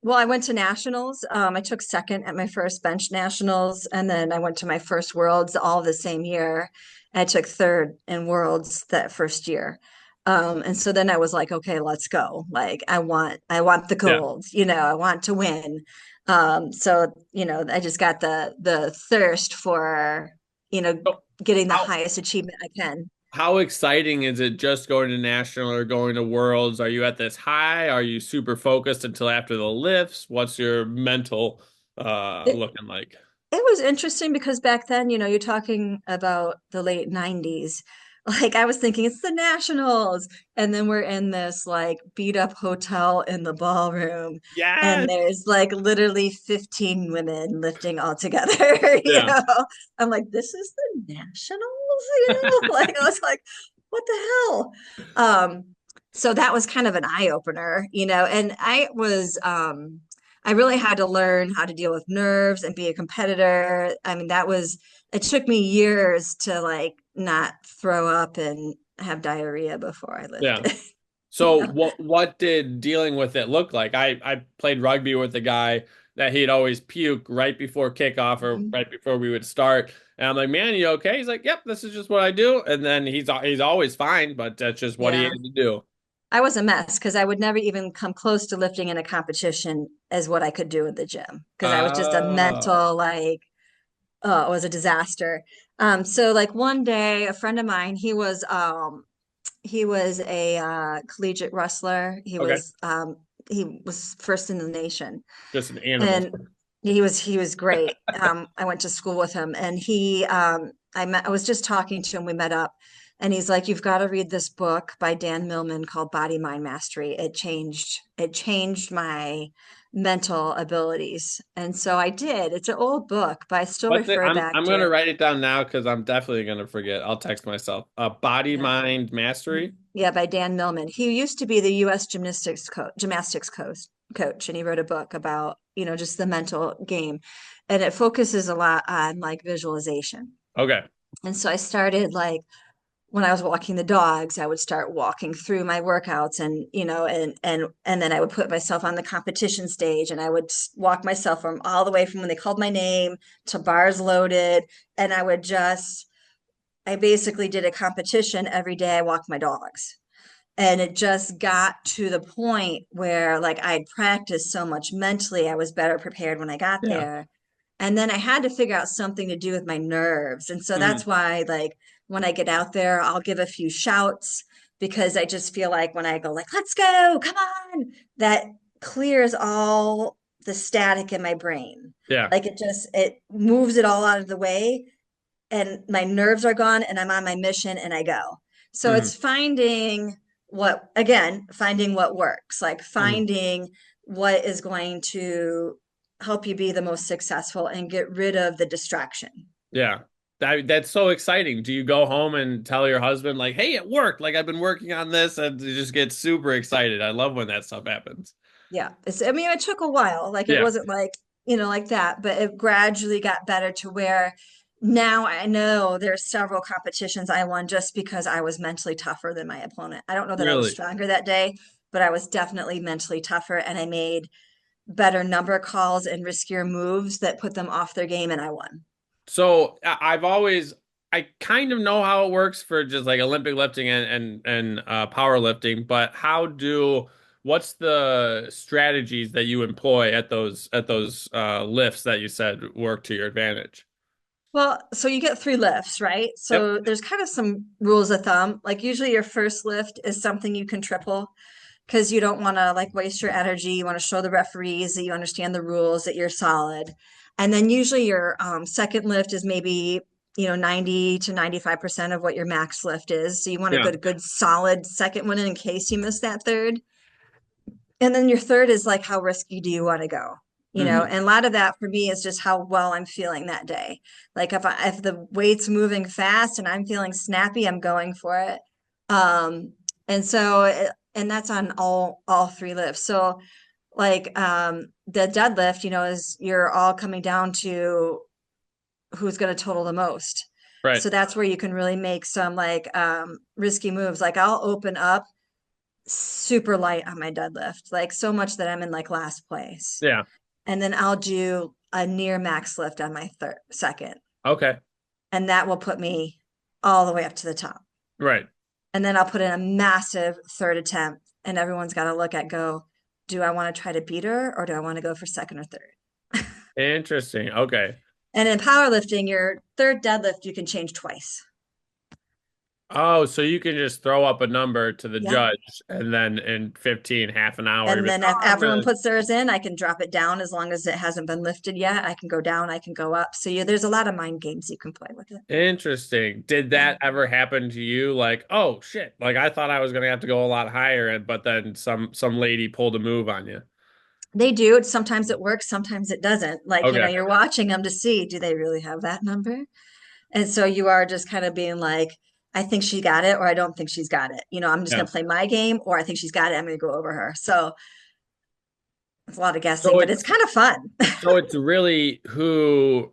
Well, I went to nationals. I took second at my first bench nationals, and then I went to my first worlds all the same year. I took third in worlds that first year. And so then I was like, okay, let's go. Like I want the Yeah. gold, I want to win. So, I just got the thirst for, you know, So getting the how highest achievement I can. how exciting is it just going to national or going to worlds? Are you at this high? Are you super focused until after the lifts? What's your mental looking like? It was interesting because back then, you're talking about the late 90s. Like I was thinking it's the Nationals. And then we're in this like beat up hotel in the ballroom. And Yes. there's like literally 15 women lifting all together, Yeah. I'm like, this is the Nationals, Like I was like, what the hell? So that was kind of an eye opener, and I really had to learn how to deal with nerves and be a competitor. I mean, it took me years to like not throw up and have diarrhea before I Yeah. lifted. So what did dealing with it look like? I played rugby with a guy that he'd always puke right before kickoff or Mhm. right before we would start. And I'm like, "Man, you okay?" He's like, "Yep, this is just what I do." And then he's always fine, but that's just what he Yeah. had to do. I was a mess because I would never even come close to lifting in a competition as what I could do in the gym because I was just a Oh, mental, like, oh, it was a disaster. So like one day, a friend of mine, he was a collegiate wrestler. He okay. was he was first in the nation. Just an animal. And he was great. I went to school with him, and I was just talking to him. We met up, and he's like, "You've got to read this book by Dan Millman called Body Mind Mastery. It changed my mental abilities." And so I did. It's an old book, but I still What's it? refer back I'm to gonna it. write it down now because I'm definitely gonna forget. I'll text myself. Body Yeah. mind mastery. Yeah, by Dan Millman. He used to be the U.S. gymnastics coach, and he wrote a book about, just the mental game, and it focuses a lot on like visualization. Okay. And so I started like when I was walking the dogs, I would start walking through my workouts, and and then I would put myself on the competition stage, and I would walk myself from all the way from when they called my name to bars loaded, and I basically did a competition every day I walked my dogs. And it just got to the point where like I'd practiced so much mentally, I was better prepared when I got Yeah. there. And then I had to figure out something to do with my nerves. And so Mm, that's why like when I get out there, I'll give a few shouts, because I just feel like when I go like, let's go, come on, that clears all the static in my brain. yeah. Like it moves it all out of the way, and my nerves are gone, and I'm on my mission, and I go. So Hmm. it's finding what works, like Hmm. finding what is going to help you be the most successful and get rid of the distraction. Yeah. That's so exciting. Do you go home and tell your husband like, "Hey, it worked. Like I've been working on this," and you just get super excited. I love when that stuff happens. Yeah. I mean, it took a while. Like it Yeah. wasn't like, like that, but it gradually got better to where now I know there's several competitions I won just because I was mentally tougher than my opponent. I don't know that I was Really. stronger that day, but I was definitely mentally tougher, and I made better number calls and riskier moves that put them off their game, and I won. So I kind of know how it works for just like Olympic lifting and powerlifting, but what's the strategies that you employ at those lifts that you said work to your advantage? Well, so you get three lifts, right? Yep. So there's kind of some rules of thumb. Like usually your first lift is something you can triple, because you don't want to like waste your energy. You want to show the referees that you understand the rules, that you're solid. And then usually your second lift is maybe, 90 to 95% of what your max lift is. So you want to Yeah. get a good solid second one in case you miss that third. And then your third is like, how risky do you want to go? Hmm. And a lot of that for me is just how well I'm feeling that day. Like if the weight's moving fast and I'm feeling snappy, I'm going for it. Um, and that's on all three lifts. So like the deadlift, is you're all coming down to who's going to total the most. Right. So that's where you can really make some like risky moves. Like I'll open up super light on my deadlift, like so much that I'm in like last place. Yeah. And then I'll do a near max lift on my second. Okay. And that will put me all the way up to the top. Right. And then I'll put in a massive third attempt. And everyone's got to go, do I want to try to beat her, or do I want to go for second or third? Interesting. Okay. And in powerlifting, your third deadlift, you can change twice. Oh, so you can just throw up a number to the Yeah. judge and then in 15, half an hour, you'll And be like, then "Oh, if I'm everyone gonna." puts theirs in, I can drop it down as long as it hasn't been lifted yet. I can go down, I can go up. So there's a lot of mind games you can play with it. Interesting. Did Yeah. that ever happen to you? Like, oh shit, like I thought I was gonna have to go a lot higher, and but then some lady pulled a move on you. They do. Sometimes it works, sometimes it doesn't. Like, Okay. you're watching them to see, do they really have that number? And so you are just kind of being like, I think she got it, or I don't think she's got it. I'm just Yeah. going to play my game, or I think she's got it. I'm going to go over her. So it's a lot of guessing, So but it's it's kind of fun. so it's really who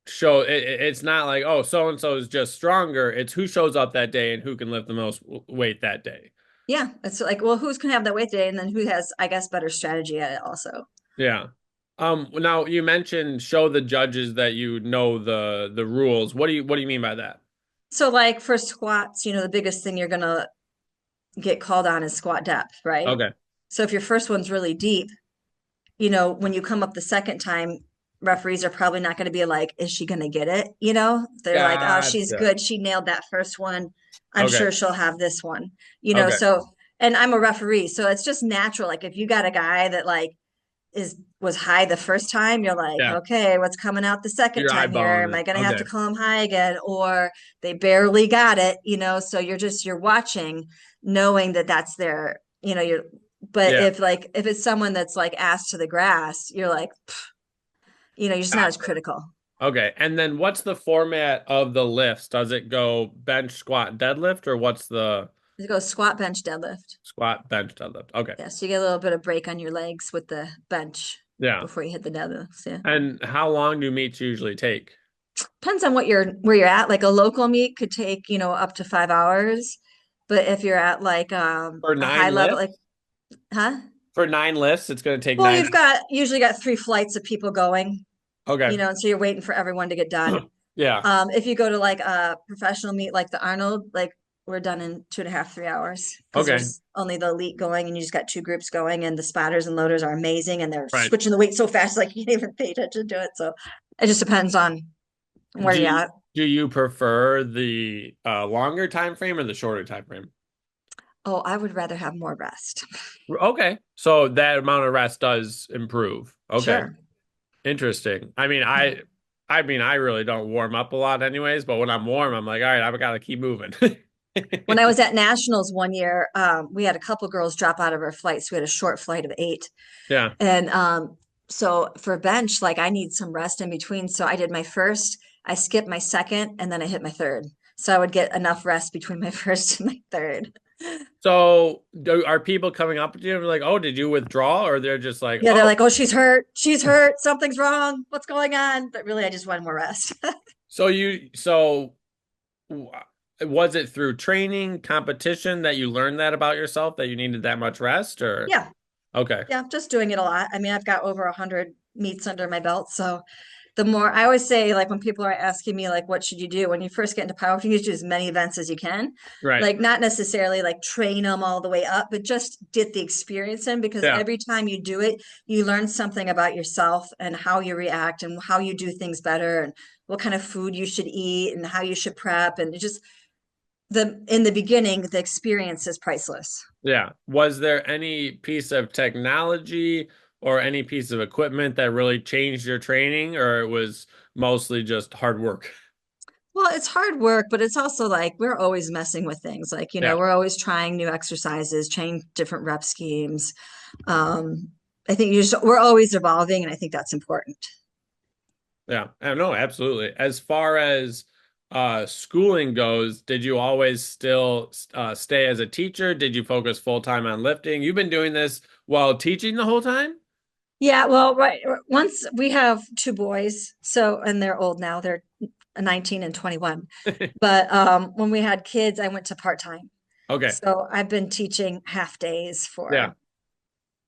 it's not like, oh, so and so is just stronger. It's who shows up that day and who can lift the most weight that day. Yeah. It's like, well, who's going to have that weight today? And then who has, I guess, better strategy at it also. Yeah. Now you mentioned show the judges that you know the rules. What do you mean by that? So, like for squats, the biggest thing you're going to get called on is squat depth, right? Okay. So if your first one's really deep, when you come up the second time, referees are probably not going to be like, is she going to get it? They're like, oh, she's Gotcha. good. She nailed that first one. I'm Okay. sure she'll have this one, Okay. so, and I'm a referee, so it's just natural. Like if you got a guy that like is was high the first time, you're like, Yeah. okay, what's coming out the second You're time here? eyeballing Am I it. gonna have to Okay. call him high again? Or they barely got it, so you're watching, knowing that that's their, you're but Yeah. if it's someone that's like ass to the grass, you're like, you're just not as Gotcha. critical. Okay. And then what's the format of the lifts? Does it go bench, squat, deadlift, or what's the You go squat, bench, deadlift. squat, bench, deadlift? Okay. Yeah, so you get a little bit of break on your legs with the bench Yeah. before you hit the deadlifts. Yeah. And how long do meets usually take? Depends on where you're at. Like a local meet could take, up to 5 hours. But if you're at like For a high nine level, lifts? like, huh? For nine lifts, it's going to take Well, nine. you've got usually got three flights of people going, Okay. and so you're waiting for everyone to get done. Yeah. If you go to like a professional meet like the Arnold, like we're done in 2.5, 3 hours because Okay. there's only the elite going and you just got two groups going and the spotters and loaders are amazing and they're Right. switching the weight so fast like you can't even pay attention to it. So it just depends on where Do you're you, at. do you prefer the longer time frame or the shorter time frame? Oh, I would rather have more rest. Okay. So that amount of rest does improve. Okay. Sure. Interesting. Yeah. I really don't warm up a lot anyways, but when I'm warm, I'm like, all right, I've got to keep moving. When I was at nationals one year, we had a couple girls drop out of our flights. We had a short flight of 8. Yeah. And so for bench, like I need some rest in between. So I did my first, I skipped my second, and then I hit my third. So I would get enough rest between my first and my third. So are people coming up to you and like, oh, did you withdraw? Or they're just like, Yeah, they're oh, like, oh, she's hurt. She's hurt. Something's wrong. What's going on? But really, I just wanted more rest. so was it through training, competition that you learned that about yourself that you needed that much rest or Yeah. okay. Yeah. Just doing it a lot. I mean, I've got over 100 meets under my belt. So the more I always say, like when people are asking me, like, what should you do when you first get into powerlifting, you should do as many events as you can. Right. Like, not necessarily like train them all the way up, but just get the experience in because Yeah. every time you do it, you learn something about yourself and how you react and how you do things better and what kind of food you should eat and how you should prep. And it just in the beginning, the experience is priceless. Yeah. Was there any piece of technology or any piece of equipment that really changed your training, or it was mostly just hard work? Well, it's hard work, but it's also like we're always messing with things. Like, Yeah. we're always trying new exercises, trying different rep schemes. Um, I think we're always evolving, and I think that's important. Yeah. No, absolutely. As far as schooling goes, did you always still stay as a teacher? Did you focus full time on lifting? You've been doing this while teaching the whole time? Yeah, well, right. Once we have two boys, so and they're old now, they're 19 and 21. But when we had kids, I went to part-time. Okay. So I've been teaching half days Yeah. for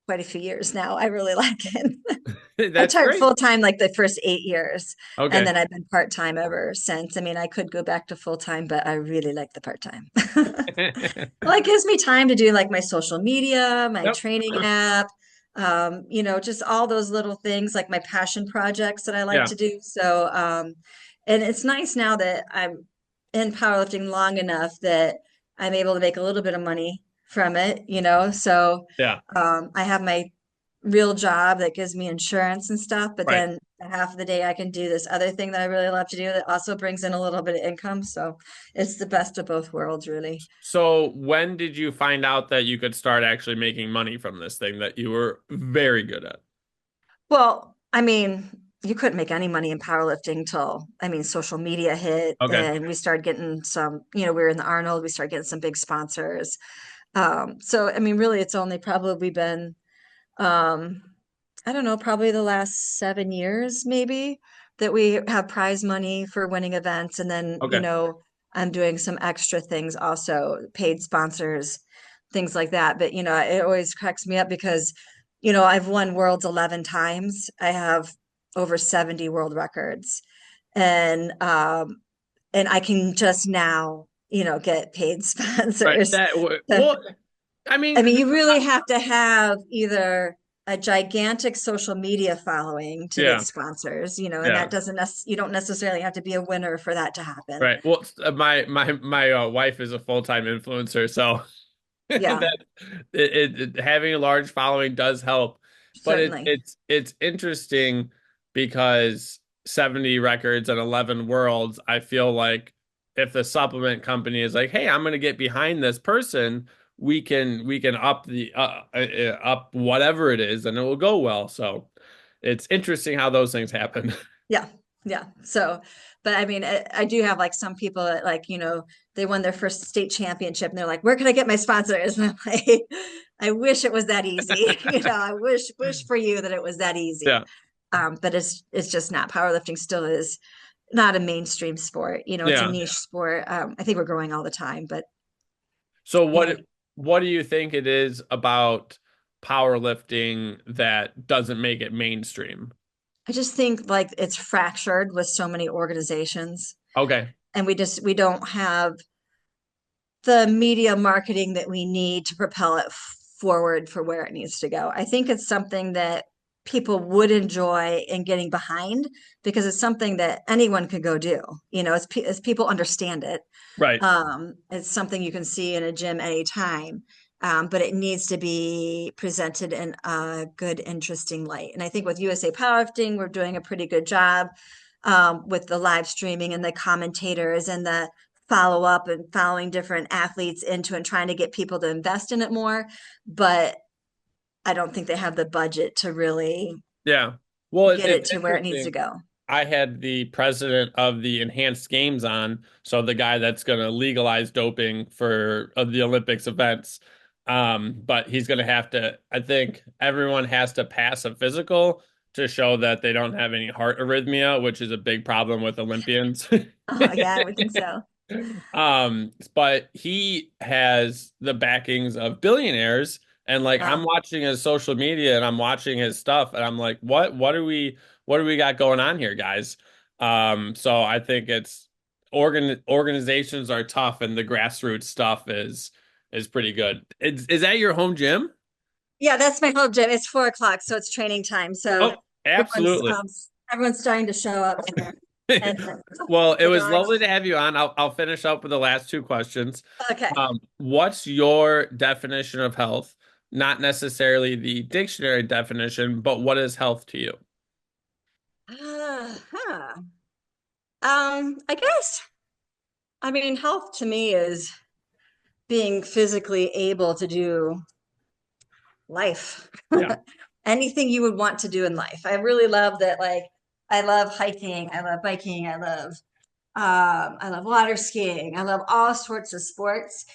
quite a few years now. I really like it. I That's taught great. full-time like the first 8 years, and Okay. then I've been part-time ever since. I mean, I could go back to full-time, but I really like the part-time. Well, it gives me time to do like my social media, my Yep. training app, just all those little things like my passion projects that I like Yeah. to do. So, and it's nice now that I'm in powerlifting long enough that I'm able to make a little bit of money from it. So, Yeah. I have my real job that gives me insurance and stuff, but Right. then half of the day I can do this other thing that I really love to do that also brings in a little bit of income. So it's the best of both worlds, really. So when did you find out that you could start actually making money from this thing that you were very good at? Well, I mean, you couldn't make any money in powerlifting till, I mean, social media hit Okay. and we started getting some, we were in the Arnold, we started getting some big sponsors. So, I mean, really, it's only probably been, um, I don't know, probably the last 7 years, maybe, that we have prize money for winning events. And then, Okay. I'm doing some extra things also, paid sponsors, things like that. But, it always cracks me up because, I've won worlds 11 times. I have over 70 world records. And I can just now, get paid Right. sponsors. Well, I I mean, mean, you really have to have either a gigantic social media following to get yeah. sponsors, and Yeah. that doesn't you don't necessarily have to be a winner for that to happen. Right. Well, my wife is a full-time influencer, so Yeah, That having a large following does help, but certainly. it's interesting because 70 records and 11 worlds, I feel like if the supplement company is like, "Hey, I'm going to get behind this person, we can up the up whatever it is and it will go well." So it's interesting how those things happen. Yeah, yeah. So, but I mean, I do have like some people that like, they won their first state championship and they're like, where can I get my sponsors? And I'm like, I wish it was that easy. I wish for you that it was that easy. Yeah. But it's just not. Powerlifting still is not a mainstream sport. It's a Yeah. niche sport. I think we're growing all the time, but So yeah, what do you think it is about powerlifting that doesn't make it mainstream? I just think like it's fractured with so many organizations, Okay. and we don't have the media marketing that we need to propel it forward for where it needs to go. I think it's something that people would enjoy in getting behind because it's something that anyone could go do. As people understand it. Right. It's something you can see in a gym anytime, but it needs to be presented in a good, interesting light. And I think with USA Powerlifting, we're doing a pretty good job with the live streaming and the commentators and the follow up and following different athletes into and trying to get people to invest in it more. But I don't think they have the budget to really Yeah. Well, get it's it to where it needs to interesting. go. I had the president of the enhanced games on, so the guy that's going to legalize doping for the Olympics events. But he's going to have to, I think everyone has to pass a physical to show that they don't have any heart arrhythmia, which is a big problem with Olympians. Oh, yeah, I would think so. But he has the backings of billionaires, and like I'm Wow. watching his social media and I'm watching his stuff, and I'm like, what do we got going on here, guys? So I think it's organizations are tough, and the grassroots stuff is pretty good. Is that your home gym? Yeah, that's my whole gym. It's 4 o'clock, so it's training time. So Oh, everyone's absolutely. um everyone's starting to show up here. And Well, it the was dogs. lovely to have you on. I'll finish up with the last two questions. Okay. What's your definition of health? Not necessarily the dictionary definition, but what is health to you? Huh. I guess, I mean, health to me is being physically able to do life. Yeah, Anything you would want to do in life. I really love that, like, I love hiking, I love biking, I love water skiing, I love all sorts of sports.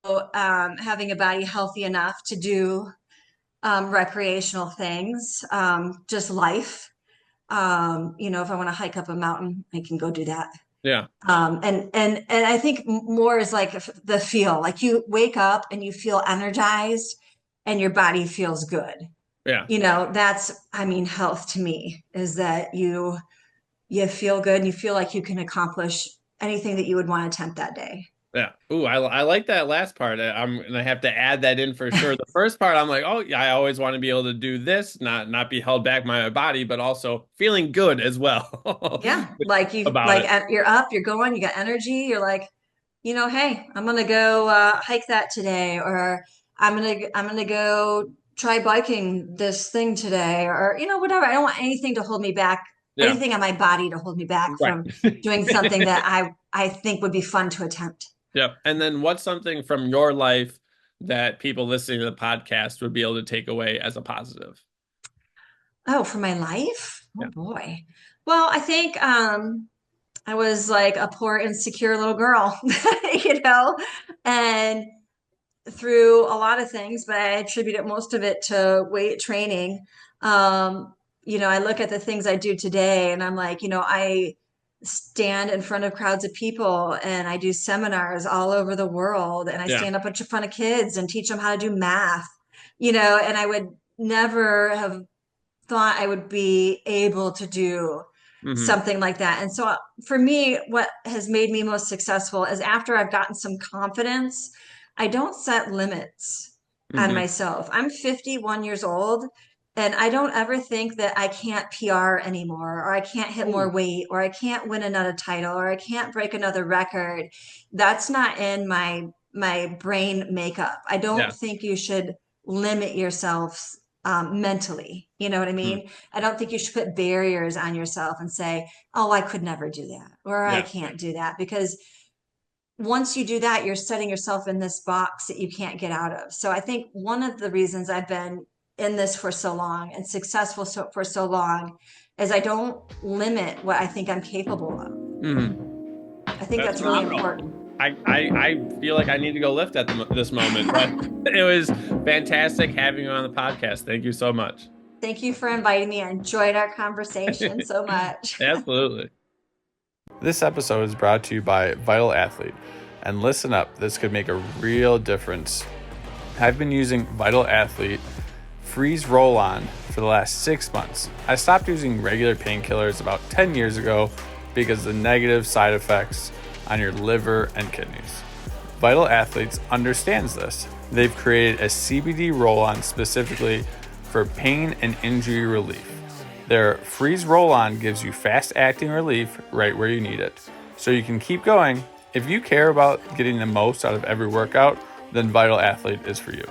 So, having a body healthy enough to do recreational things, just life. If I want to hike up a mountain, I can go do that. yeah, And I think more is like the feel, like you wake up and you feel energized and your body feels good. yeah. That's, I mean, health to me is that you feel good and you feel like you can accomplish anything that you would want to attempt that day. Yeah. Ooh, I like that last part. I'm gonna have to add that in for sure. The first part, I'm like, oh yeah, I always want to be able to do this, not be held back by my body, but also feeling good as well Yeah, like about it. you're up, you're going, you got energy, you're like, hey, I'm gonna go hike that today, or I'm gonna go try biking this thing today, or whatever. I don't want anything to hold me back, Yeah. anything on my body to hold me back Right. from doing something that I think would be fun to attempt. Yep. And then what's something from your life that people listening to the podcast would be able to take away as a positive? Oh, for my life? Oh Yeah. boy. Well, I think I was like a poor, insecure little girl, and through a lot of things, but I attribute most of it to weight training. I look at the things I do today and I'm like, I stand in front of crowds of people and I do seminars all over the world and I Yeah. stand up in front of kids and teach them how to do math, and I would never have thought I would be able to do Hmm. something like that. And so for me, what has made me most successful is after I've gotten some confidence, I don't set limits on Hmm. myself. I'm 51 years old and I don't ever think that I can't PR anymore, or I can't hit more Oh, weight, or I can't win another title, or I can't break another record. That's not in my my brain makeup. I don't Yeah. think you should limit yourself mentally. You know what I Mm. mean? I don't think you should put barriers on yourself and say, "Oh, I could never do that," or "I Yeah. can't do that," because once you do that, you're setting yourself in this box that you can't get out of. So I think one of the reasons I've been in this for so long and successful for so long is I don't limit what I think I'm capable of. Hmm. I think That's that's really phenomenal. important. I feel like I need to go lift at this moment, but it was fantastic having you on the podcast. Thank you so much. Thank you for inviting me. I enjoyed our conversation so much. Absolutely. This episode is brought to you by Vital Athlete. And listen up, this could make a real difference. I've been using Vital Athlete Freeze Roll On for the last 6 months. I stopped using regular painkillers about 10 years ago because of the negative side effects on your liver and kidneys. Vital Athletes understands this. They've created a CBD roll-on specifically for pain and injury relief. Their Freeze Roll-On gives you fast-acting relief right where you need it, so you can keep going. If you care about getting the most out of every workout, then Vital Athlete is for you.